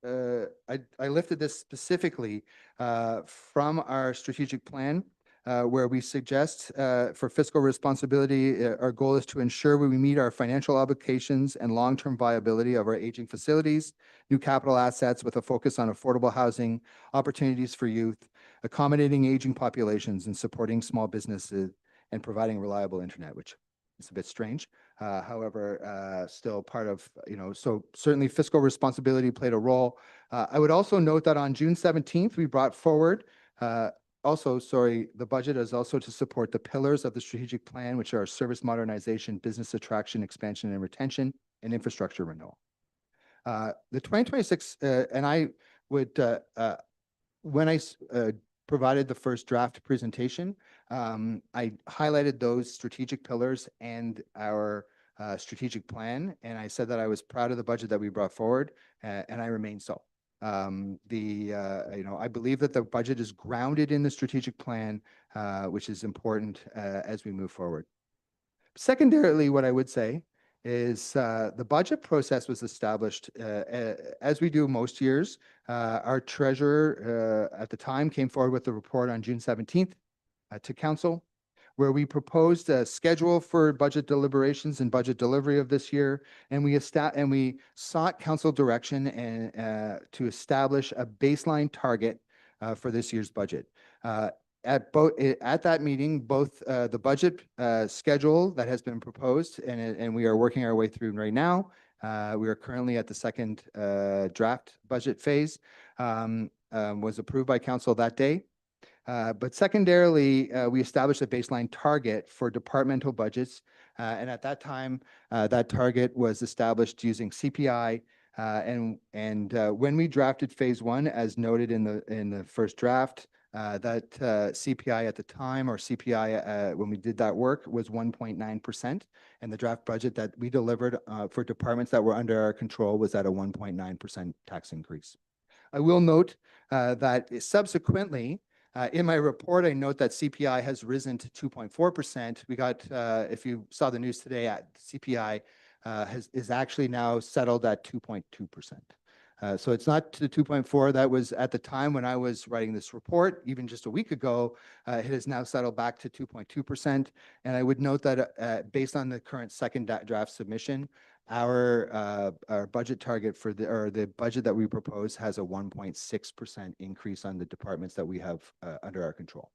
I lifted this specifically from our strategic plan, where we suggest for fiscal responsibility, our goal is to ensure we meet our financial obligations and long-term viability of our aging facilities, new capital assets with a focus on affordable housing, opportunities for youth, accommodating aging populations, and supporting small businesses and providing reliable internet, which is a bit strange. However, still part of, so certainly fiscal responsibility played a role. I would also note that on June 17th, we brought forward, the budget is also to support the pillars of the strategic plan, which are service modernization, business attraction, expansion and retention, and infrastructure renewal. The 2026, and I would, when I provided the first draft presentation, I highlighted those strategic pillars and our strategic plan, and I said that I was proud of the budget that we brought forward, and I remain so. I believe that the budget is grounded in the strategic plan, which is important as we move forward. Secondarily, what I would say is the budget process was established as we do most years. Our treasurer at the time came forward with the report on June 17th to council, where we proposed a schedule for budget deliberations and budget delivery of this year, and we sought council direction and to establish a baseline target for this year's budget. At that meeting, both the budget schedule that has been proposed and we are working our way through right now, We are currently at the second draft budget phase, was approved by council that day. But secondarily, we established a baseline target for departmental budgets. And at that time, that target was established using CPI. And when we drafted phase one, as noted in the first draft, that CPI at the time, or CPI when we did that work, was 1.9%. And the draft budget that we delivered for departments that were under our control was at a 1.9% tax increase. I will note that subsequently, in my report, I note that CPI has risen to 2.4%. We got, if you saw the news today, CPI is actually now settled at 2.2%. So it's not to 2.4. That was at the time when I was writing this report, even just a week ago. It has now settled back to 2.2%. And I would note that based on the current second draft submission, our budget target for the budget that we propose has a 1.6% increase on the departments that we have under our control.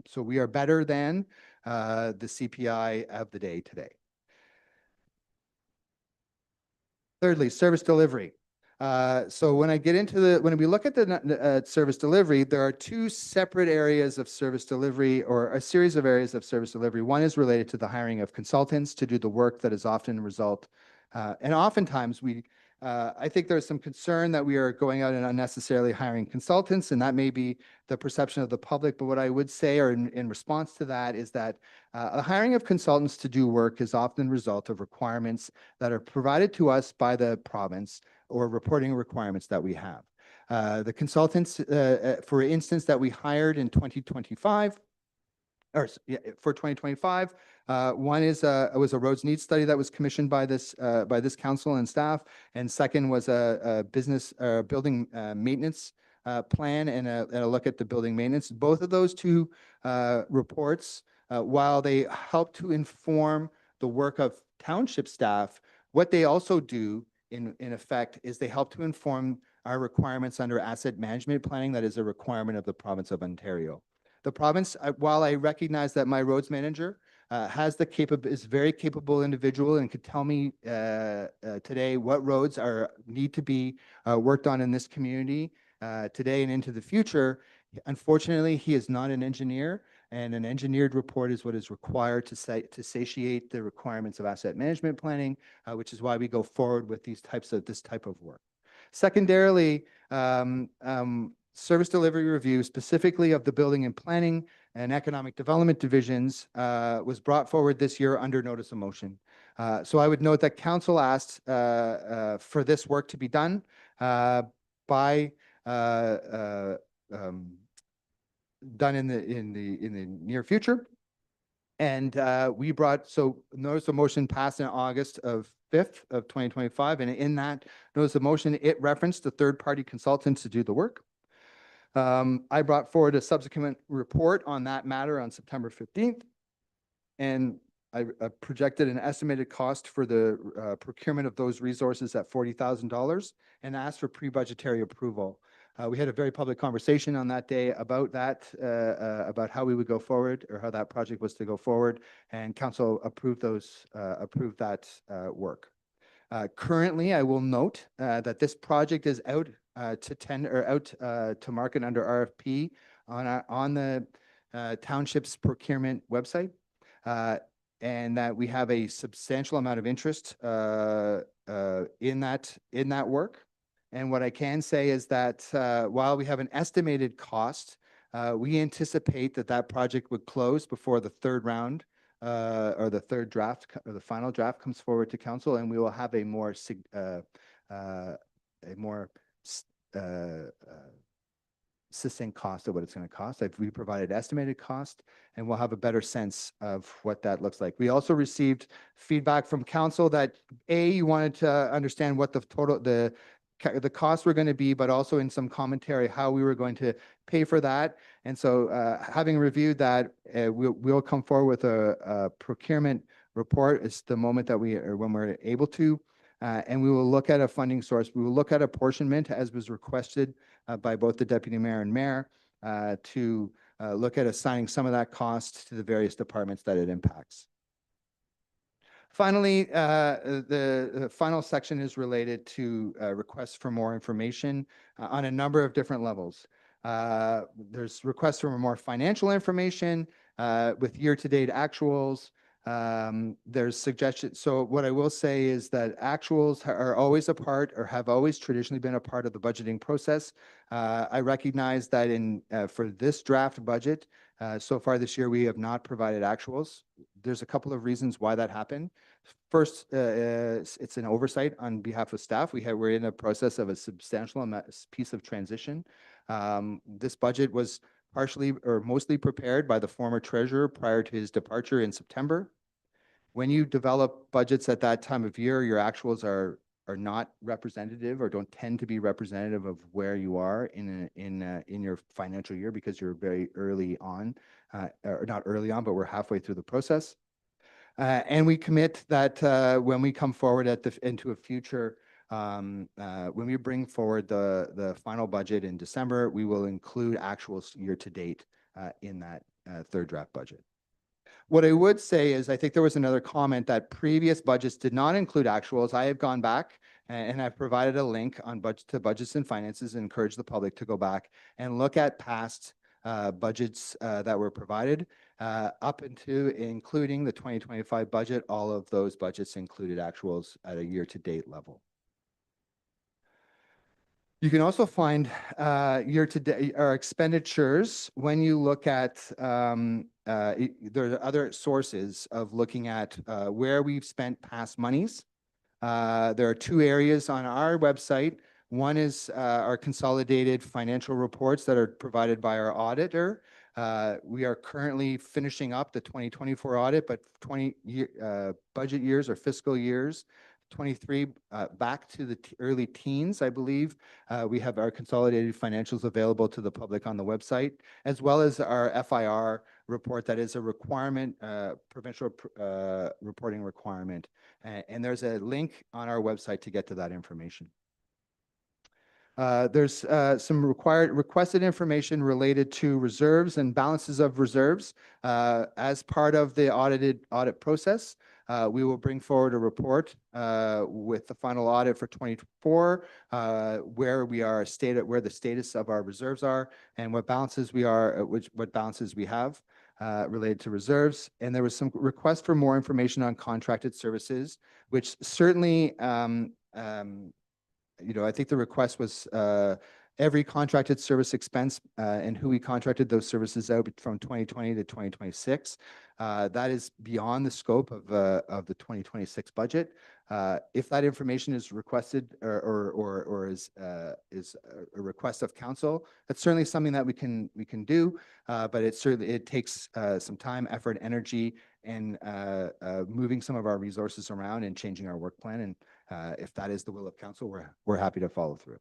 So we are better than the CPI of the day today. Thirdly, service delivery. So when I get into when we look at the service delivery, there are two separate areas of service delivery, or a series of areas of service delivery. One is related to the hiring of consultants to do the work that is often a result. And oftentimes I think there's some concern that we are going out and unnecessarily hiring consultants, and that may be the perception of the public. But what I would say, or in response to that, is that the hiring of consultants to do work is often a result of requirements that are provided to us by the province, or reporting requirements that we have. The consultants, for instance, that we hired in 2025, or for 2025, one was a roads needs study that was commissioned by this council and staff, and second was a building maintenance plan and a look at the building maintenance. Both of those two reports, while they help to inform the work of township staff, what they also do in effect is they help to inform our requirements under asset management planning. That is a requirement of the province of Ontario. The province, while I recognize that my roads manager is a very capable individual and could tell me today what roads need to be worked on in this community today and into the future, unfortunately, he is not an engineer, and an engineered report is what is required to satiate the requirements of asset management planning, which is why we go forward with this type of work. Secondarily, service delivery review, specifically of the building and planning and economic development divisions, was brought forward this year under notice of motion. So I would note that council asked for this work to be done done in the near future. And so notice of motion passed in August 5th of 2025. And in that notice of motion, it referenced the third-party consultants to do the work. I brought forward a subsequent report on that matter on September 15th. And I projected an estimated cost for the procurement of those resources at $40,000 and asked for pre-budgetary approval. We had a very public conversation on that day about that, about how we would go forward, or how that project was to go forward, and council approved that work. Currently, I will note that this project is out to market under RFP on the township's procurement website, and that we have a substantial amount of interest in that work. And what I can say is that while we have an estimated cost, we anticipate that project would close before the third round or the third draft or the final draft comes forward to council, and we will have a more succinct cost of what it's going to cost. We provided estimated cost, and we'll have a better sense of what that looks like. We also received feedback from council that you wanted to understand what the costs were going to be, but also in some commentary how we were going to pay for that. And so having reviewed that, we'll come forward with a procurement report. It's the moment that when we're able to, and we will look at a funding source. We will look at apportionment as was requested by both the deputy mayor and mayor to look at assigning some of that cost to the various departments that it impacts. Finally, the final section is related to requests for more information on a number of different levels. There's requests for more financial information with year-to-date actuals. There's suggestions. So what I will say is that actuals are always a part or have always traditionally been a part of the budgeting process. I recognize that for this draft budget, so far this year, we have not provided actuals. There's a couple of reasons why that happened. First, it's an oversight on behalf of staff. We're in a process of a substantial piece of transition. This budget was partially or mostly prepared by the former treasurer prior to his departure in September. When you develop budgets at that time of year, your actuals are not representative or don't tend to be representative of where you are in your financial year because you're very early on, or not early on, but we're halfway through the process. And we commit that when we come forward into a future, when we bring forward the final budget in December, we will include actuals year to date in that third draft budget. What I would say is I think there was another comment that previous budgets did not include actuals. I have gone back and I've provided a link on Budgets and Finances and encourage the public to go back and look at past budgets that were provided up into including the 2025 budget. All of those budgets included actuals at a year-to-date level. You can also find year-to-date our expenditures when you look at there are other sources of looking at where we've spent past monies. There are two areas on our website. One is our consolidated financial reports that are provided by our auditor. We are currently finishing up the 2024 audit, but budget years or fiscal years 23 back to the early teens, I believe. We have our consolidated financials available to the public on the website, as well as our FIR report that is a requirement, provincial reporting requirement. And there's a link on our website to get to that information. There's some requested information related to reserves and balances of reserves. As part of the audit process, we will bring forward a report with the final audit for 2024, where the status of our reserves are and what balances what balances we have related to reserves. And there was some request for more information on contracted services, which certainly I think the request was every contracted service expense and who we contracted those services out from 2020 to 2026. That is beyond the scope of the 2026 budget. If that information is requested or is a request of council, that's certainly something that we can do, but it takes some time, effort, energy, and moving some of our resources around and changing our work plan. And if that is the will of council, we're happy to follow through.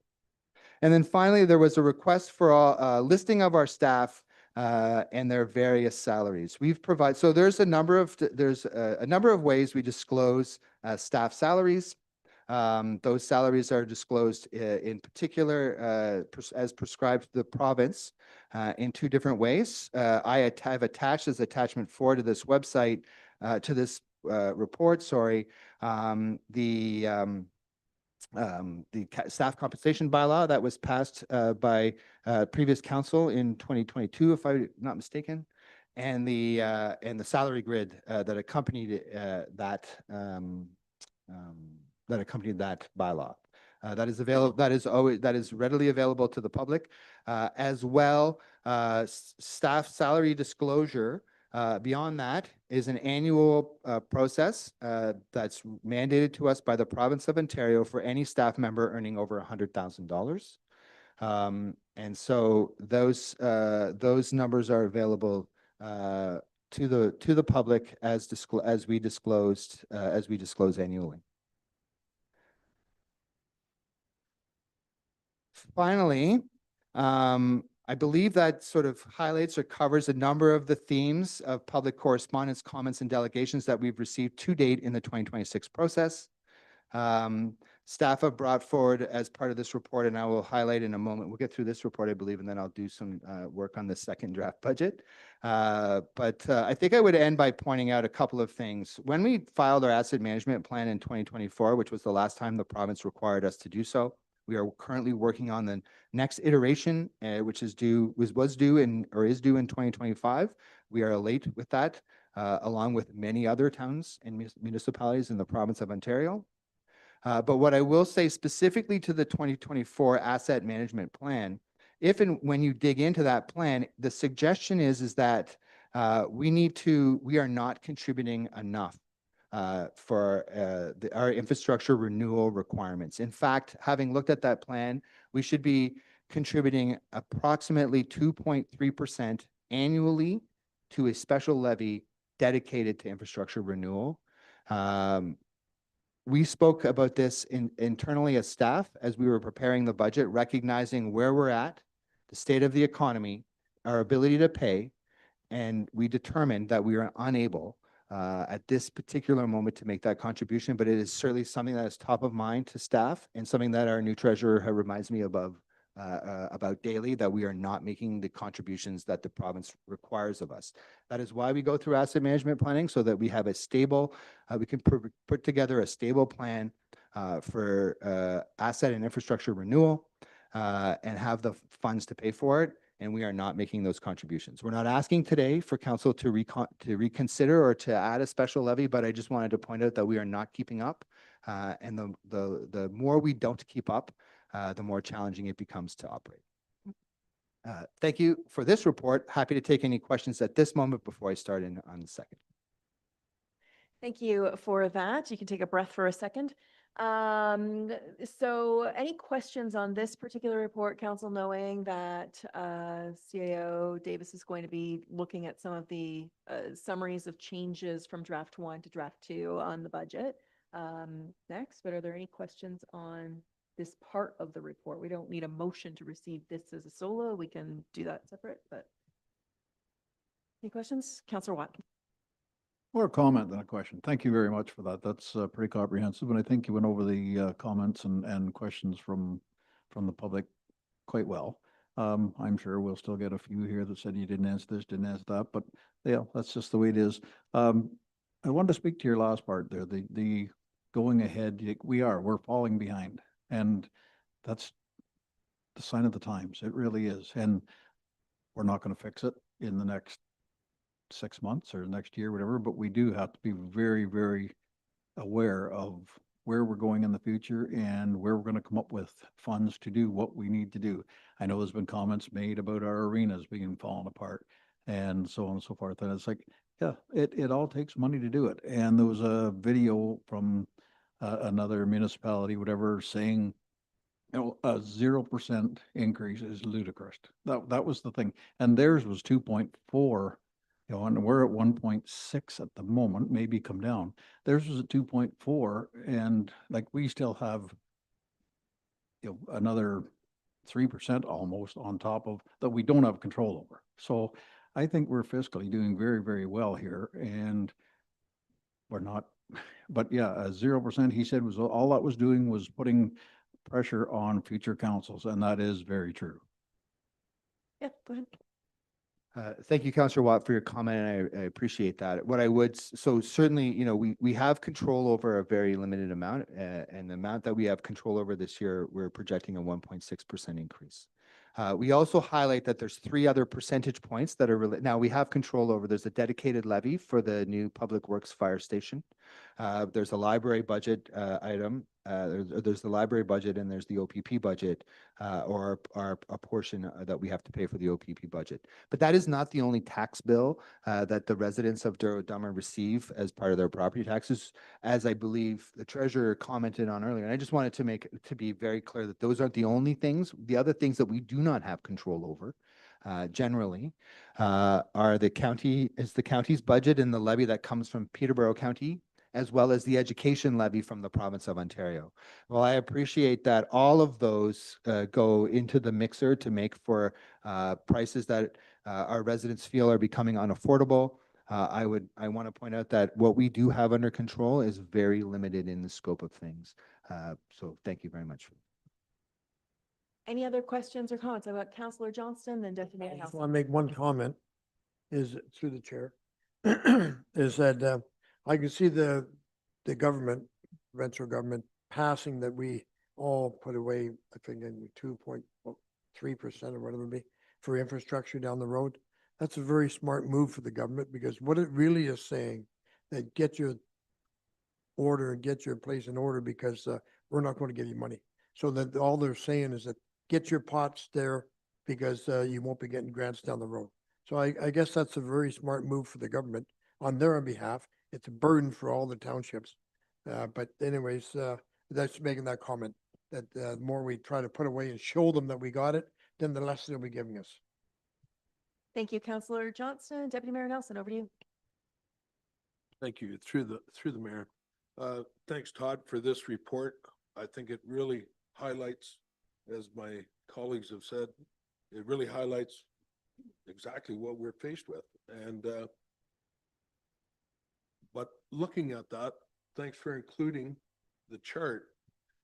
And then finally, there was a request for a listing of our staff and their various salaries. So there's a number of ways we disclose staff salaries. Those salaries are disclosed in particular as prescribed to the province in two different ways. I have attached as attachment 4 to this website, to this report, the staff compensation bylaw that was passed by previous council in 2022, if I'm not mistaken, and the salary grid that accompanied that bylaw. That is available. That is readily available to the public, as well. Staff salary disclosure. Beyond that is an annual process that's mandated to us by the province of Ontario for any staff member earning over $100,000. And so those numbers are available to the public as we disclose annually. Finally, I believe that sort of highlights or covers a number of the themes of public correspondence, comments, and delegations that we've received to date in the 2026 process. Staff have brought forward as part of this report, and I will highlight in a moment. We'll get through this report, I believe, and then I'll do some work on the second draft budget. But I think I would end by pointing out a couple of things. When we filed our asset management plan in 2024, which was the last time the province required us to do so, we are currently working on the next iteration, which is due, was due in, or is due in 2025. We are late with that, along with many other towns and municipalities in the province of Ontario. But what I will say specifically to the 2024 asset management plan, if and when you dig into that plan, the suggestion is that we are not contributing enough for our infrastructure renewal requirements. In fact, having looked at that plan, we should be contributing approximately 2.3% annually to a special levy dedicated to infrastructure renewal. We spoke about this internally as staff as we were preparing the budget, recognizing where we're at, the state of the economy, our ability to pay, and we determined that we are unable at this particular moment to make that contribution, but it is certainly something that is top of mind to staff and something that our new treasurer reminds me about daily, that we are not making the contributions that the province requires of us. That is why we go through asset management planning, so that we have a stable, we can put together a stable plan for asset and infrastructure renewal and have the funds to pay for it. And we are not making those contributions. We're not asking today for council to reconsider or to add a special levy, but I just wanted to point out that we are not keeping up. And the more we don't keep up, the more challenging it becomes to operate. Thank you for this report. Happy to take any questions at this moment before I start in on the second. Thank you for that. You can take a breath for a second. So any questions on this particular report, council, knowing that CAO Davis is going to be looking at some of the summaries of changes from draft 1 to draft 2 on the budget next, but are there any questions on this part of the report? We don't need a motion to receive this as a solo. We can do that separate, but any questions? Councillor Watt. More a comment than a question. Thank you very much for that. That's pretty comprehensive, and I think you went over the comments and questions from the public quite well. I'm sure we'll still get a few here that said you didn't answer this, didn't answer that, but yeah, that's just the way it is. I wanted to speak to your last part there, the going ahead. We're falling behind, and that's the sign of the times. It really is, and we're not going to fix it in the next 6 months or next year, whatever, but we do have to be very, very aware of where we're going in the future and where we're going to come up with funds to do what we need to do. I know there's been comments made about our arenas being fallen apart and so on and so forth. And it's like, yeah, it all takes money to do it. And there was a video from another municipality, whatever, saying, you know, a 0% increase is ludicrous. That was the thing. And theirs was 2.4. You know, and we're at 1.6 at the moment, maybe come down. Theirs was at 2.4, and like we still have, you know, another 3% almost on top of that we don't have control over. So I think we're fiscally doing very, very well here, and we're not. But yeah, 0%, he said, was all that was doing was putting pressure on future councils, and that is very true. Yeah, go ahead. Thank you, Councillor Watt, for your comment, and I appreciate that. What I would, so certainly, you know, we have control over a very limited amount, and the amount that we have control over this year, we're projecting a 1.6% increase. We also highlight that there's 3 other percentage points that are now we have control over. There's a dedicated levy for the new Public Works Fire Station. There's a library budget item. There's the library budget, and there's the OPP budget, or a portion that we have to pay for the OPP budget. But that is not the only tax bill that the residents of Douro-Dummer receive as part of their property taxes, as I believe the treasurer commented on earlier. And I just wanted to be very clear that those aren't the only things. The other things that we do not have control over, generally, are the county's budget and the levy that comes from Peterborough County, as well as the education levy from the province of Ontario. Well, I appreciate that all of those go into the mixer to make for prices that our residents feel are becoming unaffordable. I want to point out that what we do have under control is very limited in the scope of things. So thank you very much. Any other questions or comments about Councillor Johnston, then Deputy Mayor I just Nelson? want to make one comment, is through the chair, is that I can see the government, provincial government passing that we all put away, I think in 2.3% or whatever it be, for infrastructure down the road. That's a very smart move for the government, because what it really is saying, that get your order and get your place in order, because we're not going to give you money. So that all they're saying is that get your pots there, because you won't be getting grants down the road. So I guess that's a very smart move for the government on their behalf. It's a burden for all the townships. But anyways, that's making that comment, that the more we try to put away and show them that we got it, then the less they'll be giving us. Thank you, Councillor Johnston. Deputy Mayor Nelson, over to you. Thank you. Through the mayor. Thanks, Todd, for this report. I think it really highlights, as my colleagues have said, it really highlights exactly what we're faced with. And but looking at that, thanks for including the chart.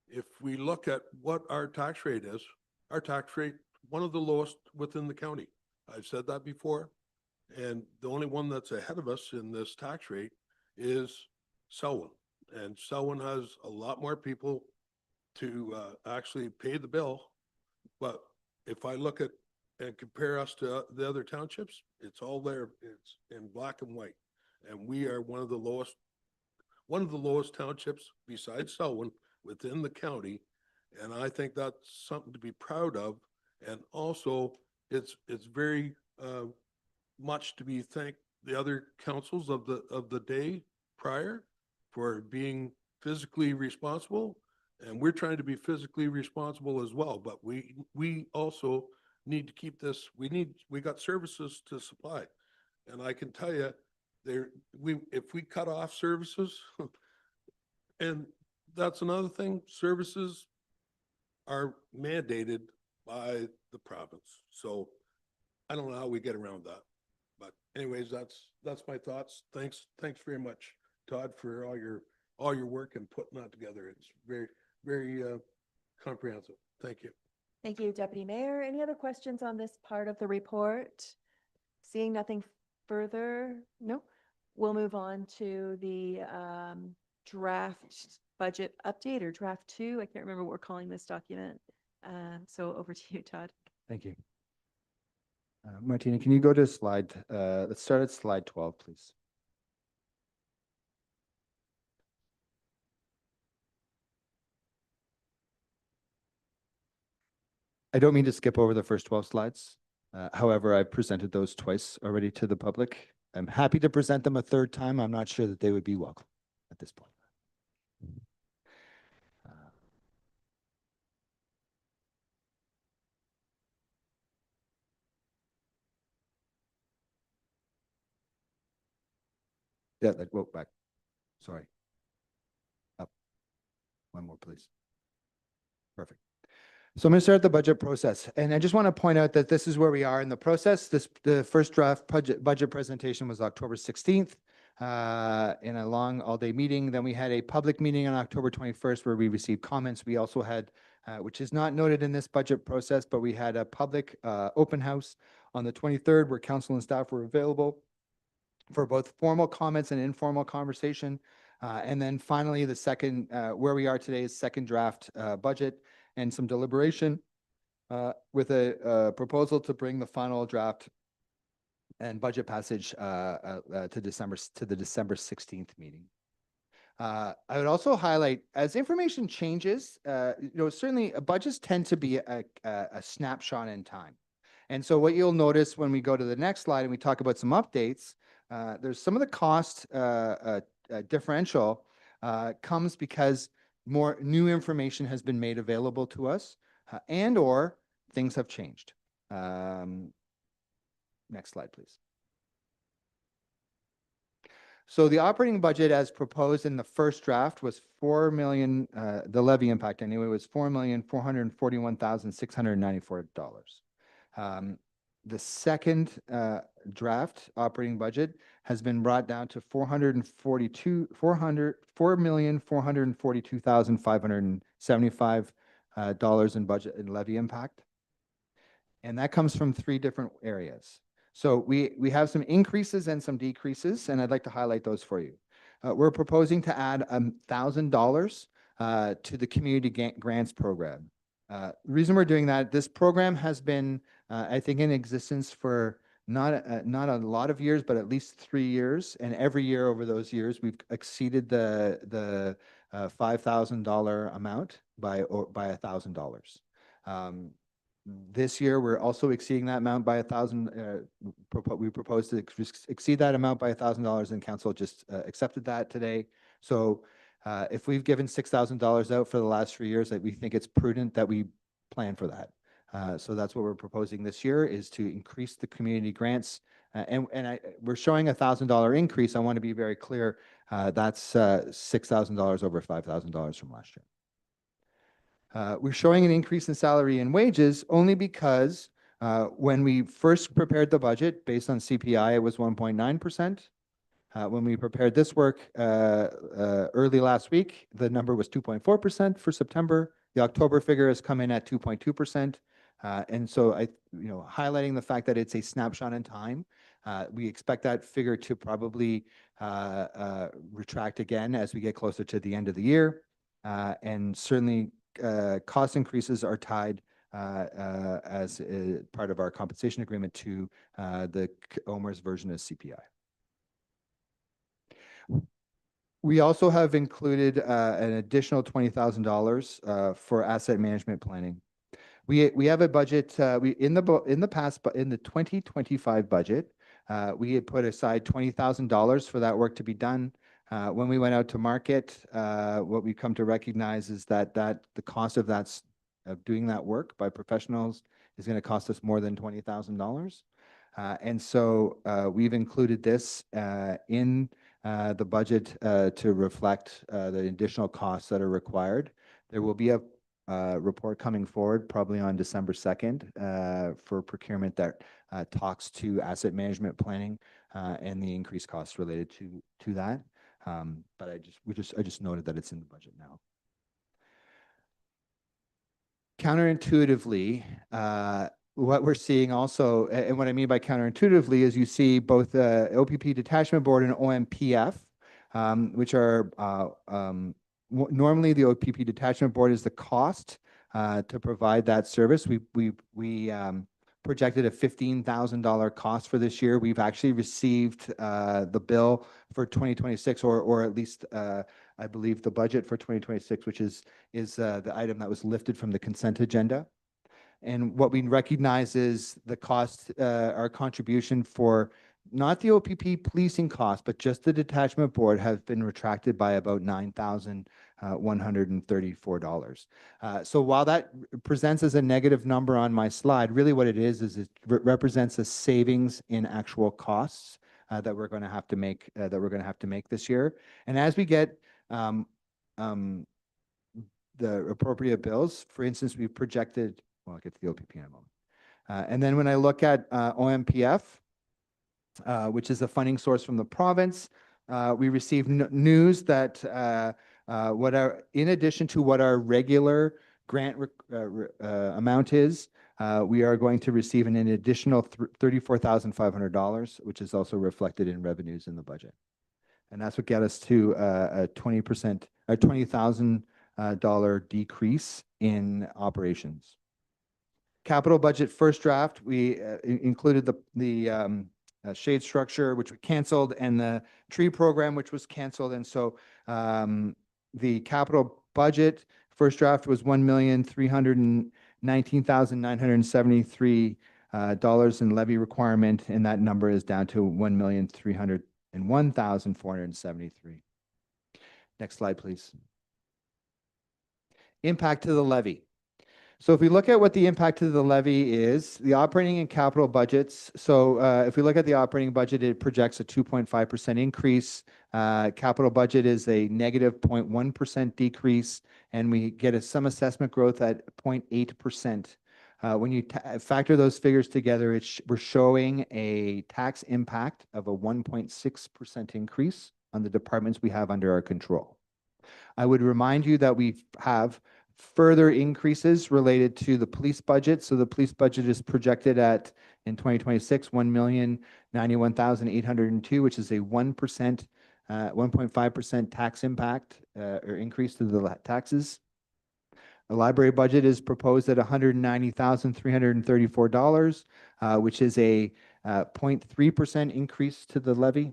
If we look at what our tax rate is, our tax rate, one of the lowest within the county. I've said that before. And the only one that's ahead of us in this tax rate is Selwyn. And Selwyn has a lot more people to actually pay the bill. But if I look at and compare us to the other townships, it's all there. It's in black and white. And we are one of the lowest townships besides Selwyn within the county. And I think that's something to be proud of. And also it's very much to be thanked the other councils of the day prior for being physically responsible. And we're trying to be physically responsible as well, but we also need to keep this, we got services to supply. And I can tell you, if we cut off services, and that's another thing, services are mandated by the province. So I don't know how we get around that. But anyways, that's my thoughts. Thanks very much, Todd, for all your work and putting that together. It's very comprehensive. Thank you. Thank you, Deputy Mayor. Any other questions on this part of the report? Seeing nothing further, no? We'll move on to the draft budget update, or draft 2. I can't remember what we're calling this document. So over to you, Todd. Thank you. Martina, can you go to slide, let's start at slide 12, please. I don't mean to skip over the first 12 slides. However, I've presented those twice already to the public. I'm happy to present them a third time. I'm not sure that they would be welcome at this point. Yeah, go back. Sorry. Up. One more, please. Perfect. So I'm going to start the budget process. And I just want to point out that this is where we are in the process. The first draft budget presentation was October 16th in a long all-day meeting. Then we had a public meeting on October 21st where we received comments. We also had, which is not noted in this budget process, but we had a public open house on the 23rd where council and staff were available for both formal comments and informal conversation. And then finally, the second, where we are today is second draft budget and some deliberation with a proposal to bring the final draft and budget passage to the December 16th meeting. I would also highlight, as information changes, certainly budgets tend to be a snapshot in time. And so what you'll notice when we go to the next slide and we talk about some updates, there's some of the cost differential comes because more new information has been made available to us and or things have changed. Next slide, please. So the operating budget as proposed in the first draft was 4 million, the levy impact anyway, was $4,441,694. The second draft operating budget has been brought down to $442,575 dollars in budget and levy impact. And that comes from three different areas. So we have some increases and some decreases, and I'd like to highlight those for you. We're proposing to add $1,000 to the community grants program. The reason we're doing that, this program has been, I think, in existence for not a lot of years, but at least 3 years. And every year over those years, we've exceeded the $5,000 amount by $1,000. This year, we're also exceeding that amount by we proposed to exceed that amount by $1,000, and council just accepted that today. So if we've given $6,000 out for the last 3 years, we think it's prudent that we plan for that. So that's what we're proposing this year, is to increase the community grants. We're showing $1,000 increase. I want to be very clear. That's $6,000 over $5,000 from last year. We're showing an increase in salary and wages only because when we first prepared the budget based on CPI, it was 1.9%. When we prepared this work early last week, the number was 2.4% for September. The October figure has come in at 2.2%. And so highlighting the fact that it's a snapshot in time, we expect that figure to probably retract again as we get closer to the end of the year. And certainly cost increases are tied as part of our compensation agreement to the OMER's version of CPI. We also have included an additional $20,000 for asset management planning. We have a budget, in the past, but in the 2025 budget, we had put aside $20,000 for that work to be done. When we went out to market, what we come to recognize is that the cost of doing that work by professionals is going to cost us more than $20,000. And so we've included this in the budget to reflect the additional costs that are required. There will be a report coming forward probably on December 2nd for procurement that talks to asset management planning and the increased costs related to that. But I just noted that it's in the budget now. Counterintuitively, what we're seeing also, and what I mean by counterintuitively, is you see both the OPP Detachment Board and OMPF, which are normally the OPP Detachment Board is the cost to provide that service. We projected a $15,000 cost for this year. We've actually received the bill for 2026, or at least I believe the budget for 2026, which is the item that was lifted from the consent agenda. And what we recognize is the cost, our contribution for not the OPP policing cost, but just the detachment board have been retracted by about $9,134. So while that presents as a negative number on my slide, really what it is it represents a savings in actual costs that we're going to have to make this year. And as we get the appropriate bills, for instance, we've projected. Well, I'll get to the OPP in a moment. And then when I look at OMPF, which is a funding source from the province, we received news that in addition to what our regular grant amount is, we are going to receive an additional $34,500, which is also reflected in revenues in the budget. And that's what got us to a 20,000 decrease in operations. Capital budget first draft, we included the shade structure, which we canceled, and the tree program, which was canceled. And so the capital budget first draft was $1,319,973 in levy requirement, and that number is down to $1,301,473. Next slide, please. Impact to the levy. So if we look at what the impact to the levy is, the operating and capital budgets. So if we look at the operating budget, it projects a 2.5% increase. Capital budget is a negative 0.1% decrease, and we get some assessment growth at 0.8%. When you factor those figures together, we're showing a tax impact of a 1.6% increase on the departments we have under our control. I would remind you that we have further increases related to the police budget. So the police budget is projected at, in 2026, 1,091,802, which is a 1%, 1.5% tax impact or increase to the taxes. The library budget is proposed at $190,334, which is a 0.3% increase to the levy.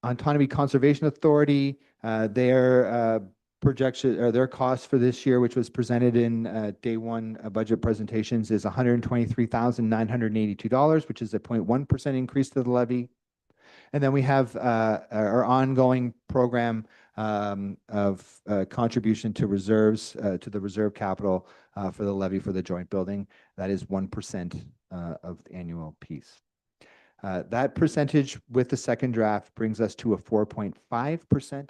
Autonomy Conservation Authority, their projection or their cost for this year, which was presented in day one budget presentations, is $123,982, which is a 0.1% increase to the levy. And then we have our ongoing program of contribution to reserves, to the reserve capital for the levy for the joint building. That is 1% of the annual piece. That percentage with the second draft brings us to a 4.5%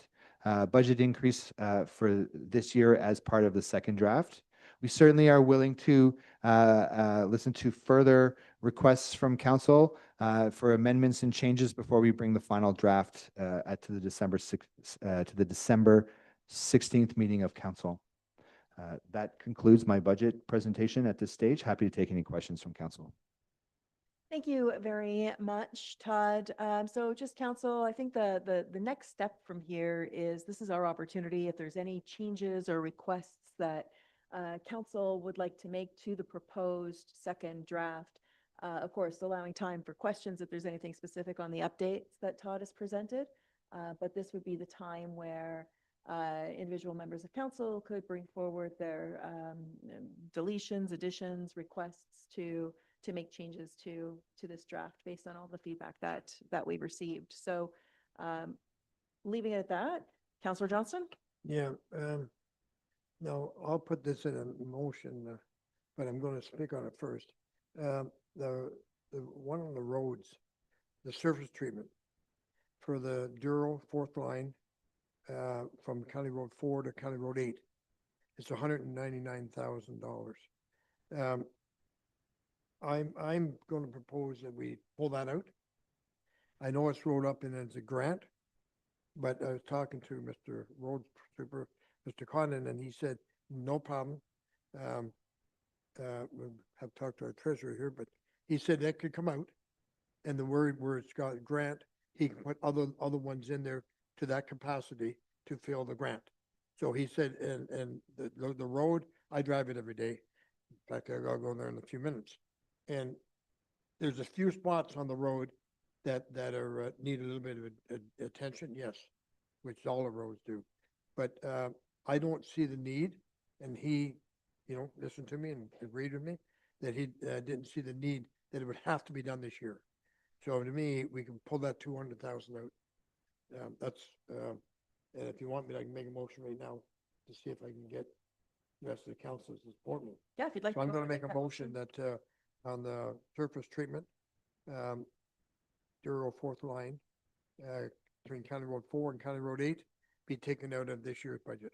budget increase for this year as part of the second draft. We certainly are willing to listen to further requests from council for amendments and changes before we bring the final draft to the December 16th meeting of council. That concludes my budget presentation at this stage. Happy to take any questions from council. Thank you very much, Todd. So just council, I think the next step from here is this is our opportunity. If there's any changes or requests that council would like to make to the proposed second draft, of course, allowing time for questions if there's anything specific on the updates that Todd has presented. But this would be the time where individual members of council could bring forward their deletions, additions, requests to make changes to this draft based on all the feedback that we've received. So leaving it at that, Councillor Johnston? Yeah, no, I'll put this in a motion, but I'm going to speak on it first. The one on the roads, the surface treatment for the Douro fourth line from County Road 4 to County Road 8, it's $199,000. I'm going to propose that we pull that out. I know it's rolled up and it's a grant, but I was talking to Mr. Road Super, Mr. Condon, and he said, no problem. We'll have talked to our treasurer here, but he said that could come out. And the word where it's got a grant, he can put other ones in there to that capacity to fill the grant. So he said, and the road, I drive it every day. In fact, I'll go there in a few minutes. And there's a few spots on the road that are need a little bit of attention, yes, which all the roads do. But I don't see the need, and he, listened to me and agreed with me that he didn't see the need that it would have to be done this year. So to me, we can pull that 200,000 out. That's and if you want me, I can make a motion right now to see if I can get the rest of the council to support me. Yeah, if you'd like. So I'm going to make that a motion that on the surface treatment, Douro fourth line, between County Road 4 and County Road 8, be taken out of this year's budget.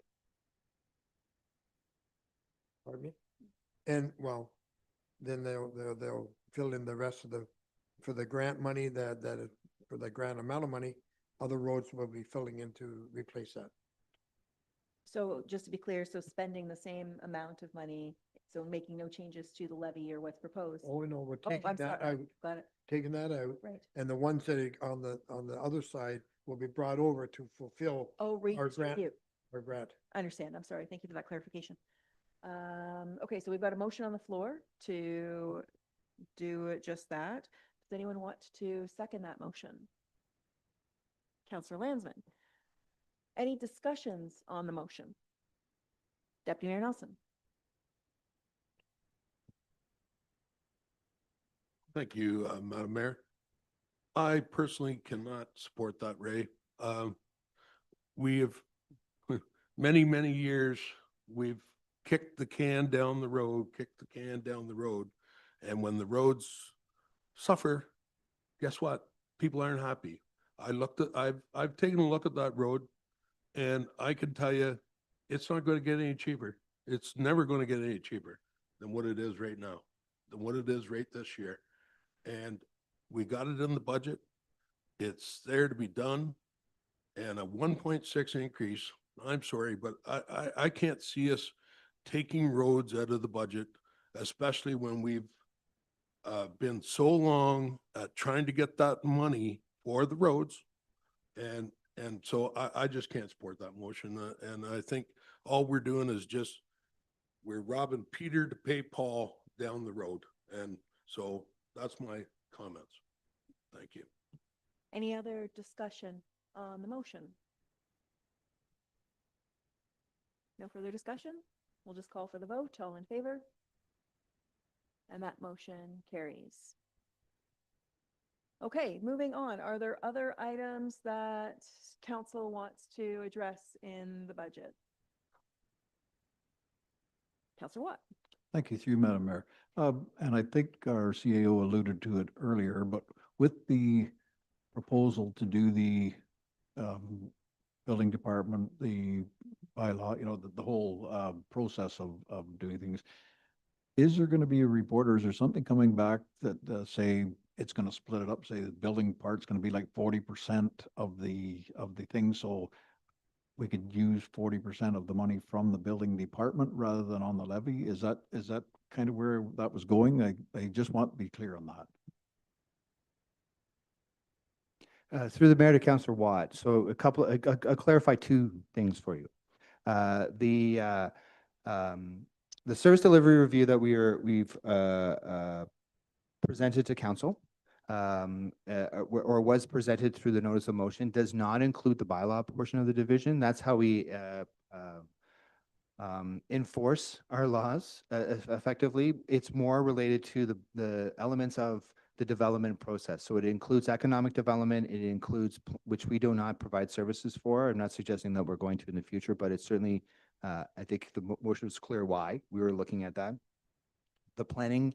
Pardon me? And well, then they'll fill in the rest of for the grant money for the grant amount of money, other roads will be filling in to replace that. So just to be clear, so spending the same amount of money, so making no changes to the levy or what's proposed. Oh, no, we're Oh, taking I'm that sorry. out, Got it. taking that out. Right. And the ones that are on the other side will be brought over to fulfill Oh, our grant. redistribute. Our grant. I understand. I'm sorry. Thank you for that clarification. Okay, so we've got a motion on the floor to do just that. Does anyone want to second that motion? Councillor Landsman. Any discussions on the motion? Deputy Mayor Nelson. Thank you, Madam Mayor. I personally cannot support that, Ray. We have, many, many years, we've kicked the can down the road. And when the roads suffer, guess what? People aren't happy. I've taken a look at that road, and I can tell you it's not going to get any cheaper. It's never going to get any cheaper than what it is right now, than what it is right this year. And we got it in the budget. It's there to be done. And a 1.6 increase, I'm sorry, but I can't see us taking roads out of the budget, especially when we've been so long at trying to get that money for the roads. And so I just can't support that motion. And I think all we're doing is just, we're robbing Peter to pay Paul down the road. And so that's my comments. Thank you. Any other discussion on the motion? No further discussion? We'll just call for the vote. All in favor? And that motion carries. Okay, moving on. Are there other items that council wants to address in the budget? Councilor Watt? Thank you, through you, Madam Mayor. And I think our CAO alluded to it earlier, but with the proposal to do the building department, the bylaw, the whole process of doing things, is there going to be a report, or is there something coming back that say it's going to split it up, say the building part's going to be like 40% of the thing, so we could use 40% of the money from the building department rather than on the levy? Is that kind of where that was going? I just want to be clear on that. Through the mayor to Councillor Watt. So I'll clarify two things for you. The service delivery review that we've presented to council, or was presented through the notice of motion, does not include the bylaw portion of the division. That's how we enforce our laws effectively. It's more related to the elements of the development process. So it includes economic development. It includes, which we do not provide services for. I'm not suggesting that we're going to in the future, but it's certainly, I think the motion was clear why we were looking at that. The planning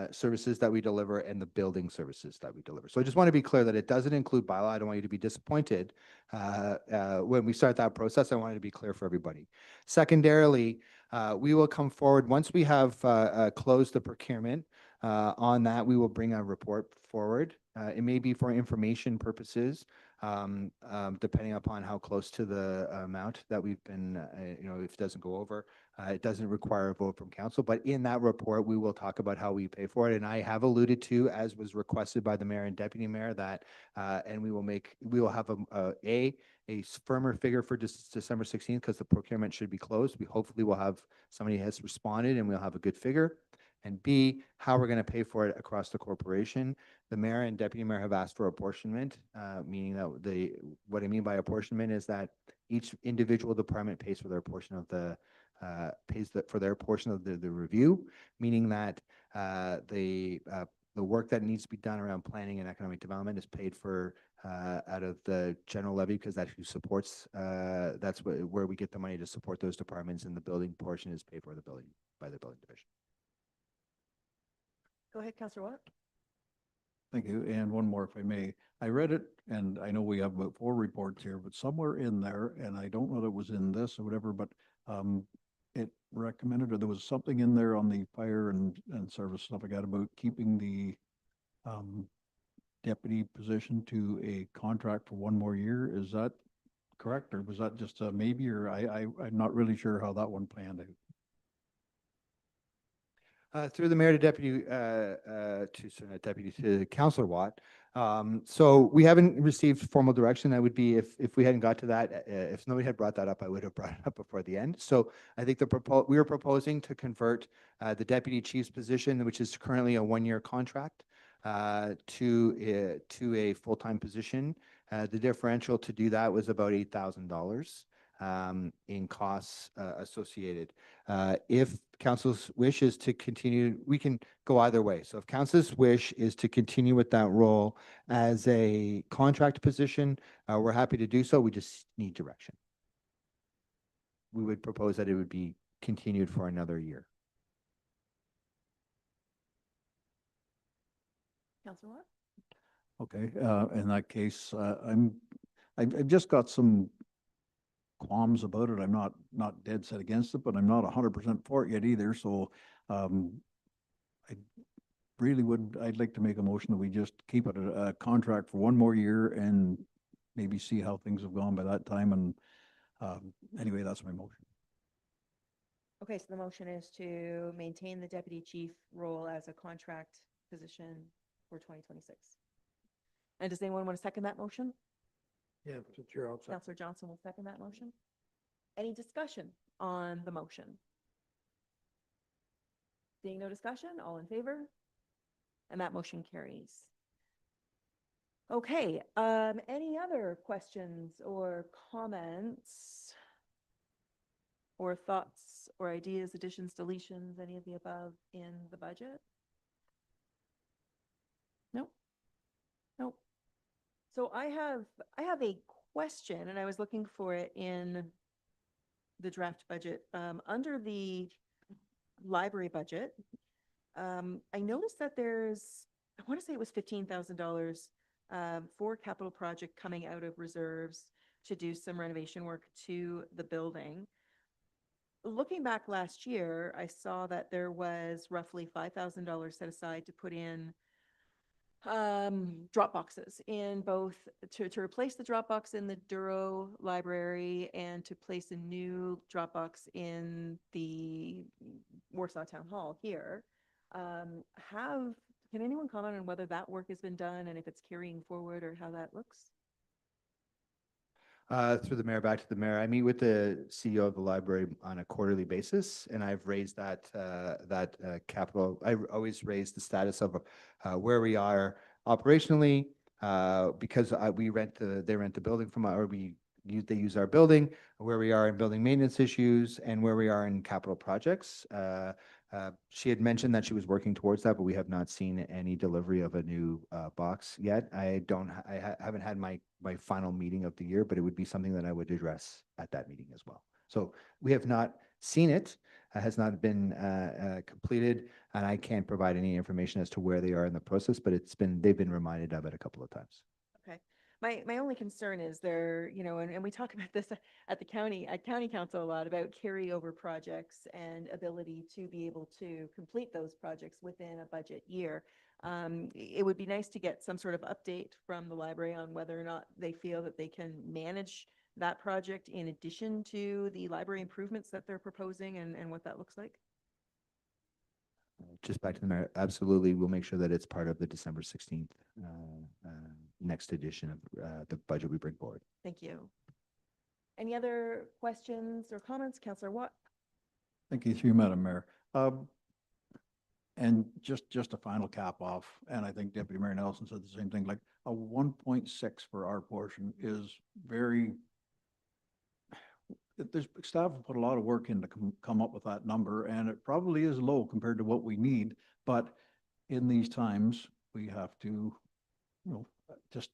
services that we deliver and the building services that we deliver. So I just want to be clear that it doesn't include bylaw. I don't want you to be disappointed when we start that process. I wanted to be clear for everybody. Secondarily, we will come forward once we have closed the procurement. On that, we will bring a report forward. It may be for information purposes, depending upon how close to the amount that we've been, if it doesn't go over. It doesn't require a vote from council, but in that report, we will talk about how we pay for it. And I have alluded to, as was requested by the mayor and deputy mayor, that, and we will have a firmer figure for December 16th, because the procurement should be closed. We hopefully will have somebody has responded and we'll have a good figure. And B, how we're going to pay for it across the corporation. The mayor and deputy mayor have asked for apportionment, meaning that what I mean by apportionment is that each individual department pays for their portion of the review, meaning that the work that needs to be done around planning and economic development is paid for out of the general levy, because that's who supports, that's where we get the money to support those departments, and the building portion is paid for by the building division. Go ahead, Councilor Watt. Thank you. And one more, if I may. I read it, and I know we have about 4 reports here, but somewhere in there, and I don't know that it was in this or whatever, but it recommended, or there was something in there on the fire and service stuff I got about keeping the deputy position to a contract for 1 more year. Is that correct, or was that just a maybe, or I'm not really sure how that one planned out? Through the mayor to deputy, to Councillor Watt. So we haven't received formal direction. That would be if we hadn't got to that, if nobody had brought that up, I would have brought it up before the end. So I think we were proposing to convert the deputy chief's position, which is currently a 1-year contract, to a full-time position. The differential to do that was about $8,000 in costs associated. If council's wish is to continue, we can go either way. So if council's wish is to continue with that role as a contract position, we're happy to do so. We just need direction. We would propose that it would be continued for another year. Councilor Watt? Okay, in that case, I've just got some qualms about it. I'm not dead set against it, but I'm not 100% for it yet either. So, I really I'd like to make a motion that we just keep it a contract for one more year and maybe see how things have gone by that time. And, anyway, that's my motion. Okay, so the motion is to maintain the deputy chief role as a contract position for 2026. And does anyone want to second that motion? Yeah, since you're outside. Counselor Johnson will second that motion. Any discussion on the motion? Seeing no discussion, all in favor? And that motion carries. Okay, any other questions or comments or thoughts or ideas, additions, deletions, any of the above in the budget? Nope. Nope. So I have a question, and I was looking for it in the draft budget. Under the library budget, I noticed that I want to say it was $15,000 for capital project coming out of reserves to do some renovation work to the building. Looking back last year, I saw that there was roughly $5,000 set aside to put in drop boxes in both to replace the drop box in the Douro library and to place a new drop box in the Warsaw Town Hall here. Can anyone comment on whether that work has been done and if it's carrying forward or how that looks? Through the mayor, back to the mayor. I meet with the CEO of the library on a quarterly basis, and I've raised that capital. I always raise the status of where we are operationally, because they rent the building from, or they use our building, where we are in building maintenance issues, and where we are in capital projects. She had mentioned that she was working towards that, but we have not seen any delivery of a new box yet. I haven't had my final meeting of the year, but it would be something that I would address at that meeting as well. So we have not seen it, has not been completed, and I can't provide any information as to where they are in the process, but they've been reminded of it a couple of times. Okay. My only concern is and we talk about this at county council a lot about carryover projects and ability to be able to complete those projects within a budget year. It would be nice to get some sort of update from the library on whether or not they feel that they can manage that project in addition to the library improvements that they're proposing and what that looks like. Just back to the mayor, absolutely. We'll make sure that it's part of the December 16th next edition of the budget we bring forward. Thank you. Any other questions or comments? Councillor Watt? Thank you, through you, Madam Mayor. And just a final cap off, and I think Deputy Mayor Nelson said the same thing, like a 1.6 for our portion is very, staff have put a lot of work in to come up with that number, and it probably is low compared to what we need. But in these times, we have to, just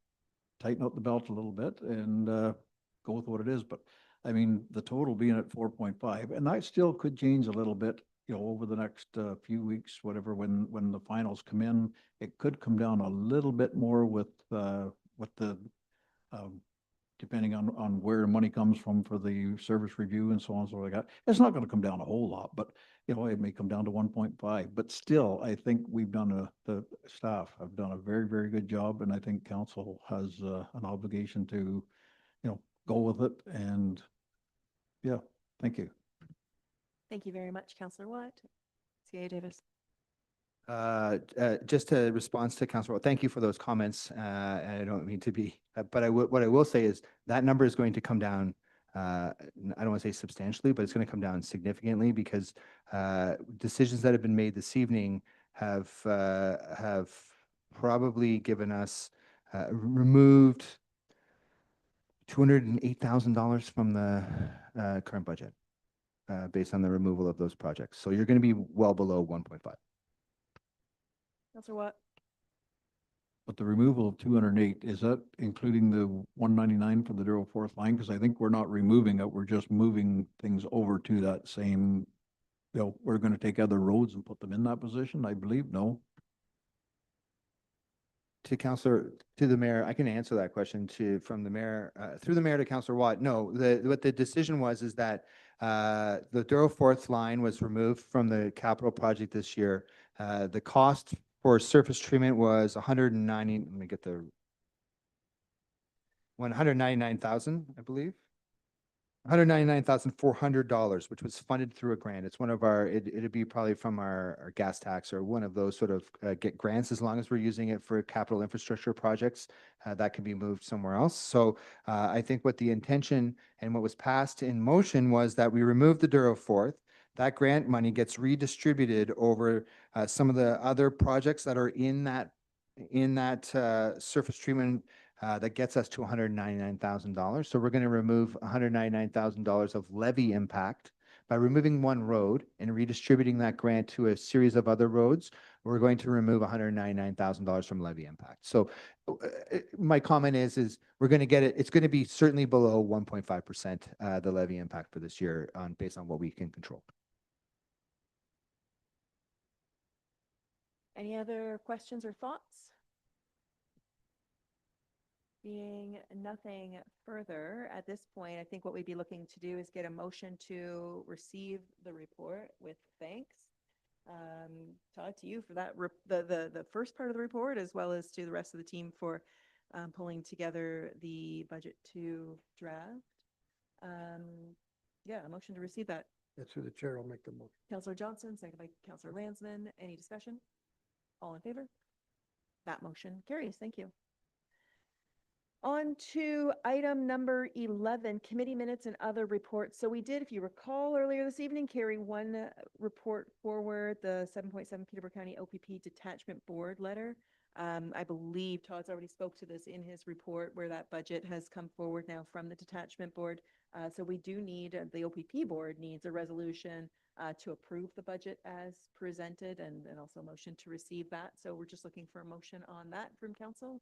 tighten up the belt a little bit and go with what it is. But I mean, the total being at 4.5, and that still could change a little bit, over the next few weeks, whatever, when the finals come in, it could come down a little bit more with the depending on where money comes from for the service review and so on and so like that. It's not going to come down a whole lot, but it may come down to 1.5. But still, I think the staff have done a very, very good job, and I think council has an obligation to, go with it. And yeah, thank you. Thank you very much, Councillor Watt. C.A. Davis. Just a response to Councilor, thank you for those comments. I don't mean to be, but what I will say is that number is going to come down. I don't want to say substantially, but it's going to come down significantly because decisions that have been made this evening have probably given us removed $208,000 from the current budget based on the removal of those projects. So you're going to be well below 1.5. Councillor Watt? But the removal of 208, is that including the 199 for the Douro fourth line? Because I think we're not removing it, we're just moving things over to that same, we're going to take other roads and put them in that position, I believe, no? To Counselor, to the mayor, I can answer that question from the mayor, through the mayor to Counselor Watt. No, what the decision was is that the Douro Fourth line was removed from the capital project this year. The cost for surface treatment was 190, let me get the 199,000, I believe. $199,400, which was funded through a grant. It's one of our, it'd be probably from our gas tax or one of those sort of get grants, as long as we're using it for capital infrastructure projects, that can be moved somewhere else. So I think what the intention and what was passed in motion was that we remove the Douro Fourth. That grant money gets redistributed over some of the other projects that are in that surface treatment that gets us to $199,000. So we're going to remove $199,000 of levy impact by removing one road and redistributing that grant to a series of other roads. We're going to remove $199,000 from levy impact. So my comment is we're going to get it. It's going to be certainly below 1.5% the levy impact for this year based on what we can control. Any other questions or thoughts? Being nothing further at this point, I think what we'd be looking to do is get a motion to receive the report with thanks. Todd, to you for that, the first part of the report, as well as to the rest of the team for pulling together the budget to draft. Yeah, a motion to receive that. That's through the chair. I'll make the motion. Councillor Johnson, second by Councillor Landsman. Any discussion? All in favor? That motion carries. Thank you. On to item number 11, committee minutes and other reports. So we did, if you recall earlier this evening, carry one report forward, the 7.7 Peterborough County OPP Detachment Board letter. I believe Todd's already spoke to this in his report where that budget has come forward now from the Detachment Board. So we do need, the OPP Board needs a resolution to approve the budget as presented and also a motion to receive that. So we're just looking for a motion on that from council.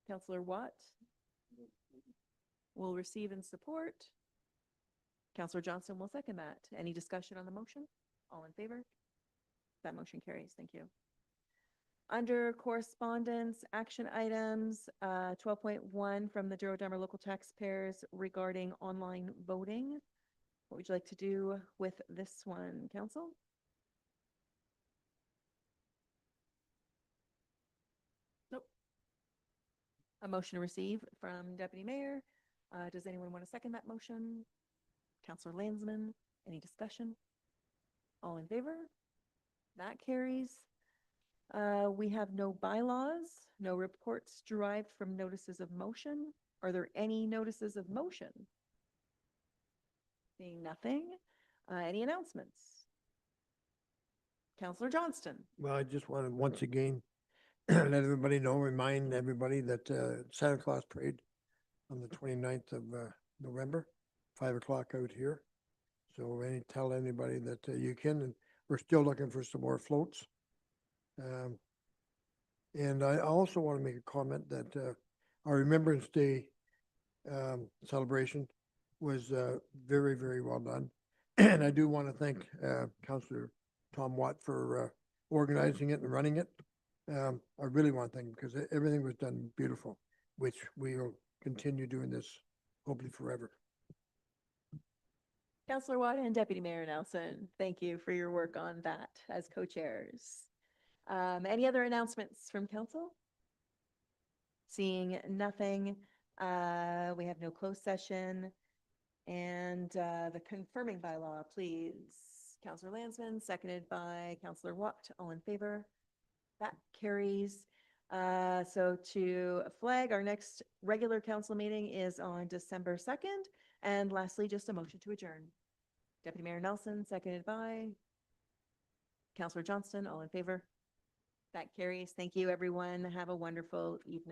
Councillor Watt will receive and support. Councillor Johnson will second that. Any discussion on the motion? All in favor? That motion carries. Thank you. Under correspondence, action items, 12.1 from the Douro-Dummer local taxpayers regarding online voting. What would you like to do with this one, council? Nope. A motion to receive from Deputy Mayor. Does anyone want to second that motion? Councillor Landsman, any discussion? All in favor? That carries. We have no bylaws, no reports derived from notices of motion. Are there any notices of motion? Seeing nothing. Any announcements? Councillor Johnston. Well, I just want to once again let everybody know, remind everybody that Santa Claus Parade on the 29th of November, 5 o'clock out here. So tell anybody that you can, and we're still looking for some more floats. And I also want to make a comment that our Remembrance Day celebration was very, very well done. And I do want to thank Councillor Tom Watt for organizing it and running it. I really want to thank him because everything was done beautiful, which we will continue doing this hopefully forever. Councillor Watt and Deputy Mayor Nelson, thank you for your work on that as co-chairs. Any other announcements from council? Seeing nothing, we have no closed session. And the confirming bylaw, please. Councillor Landsman, seconded by Councillor Watt. All in favor? That carries. So to flag, our next regular council meeting is on December 2nd. And lastly, just a motion to adjourn. Deputy Mayor Nelson, seconded by Councillor Johnston. All in favor? That carries. Thank you, everyone. Have a wonderful evening.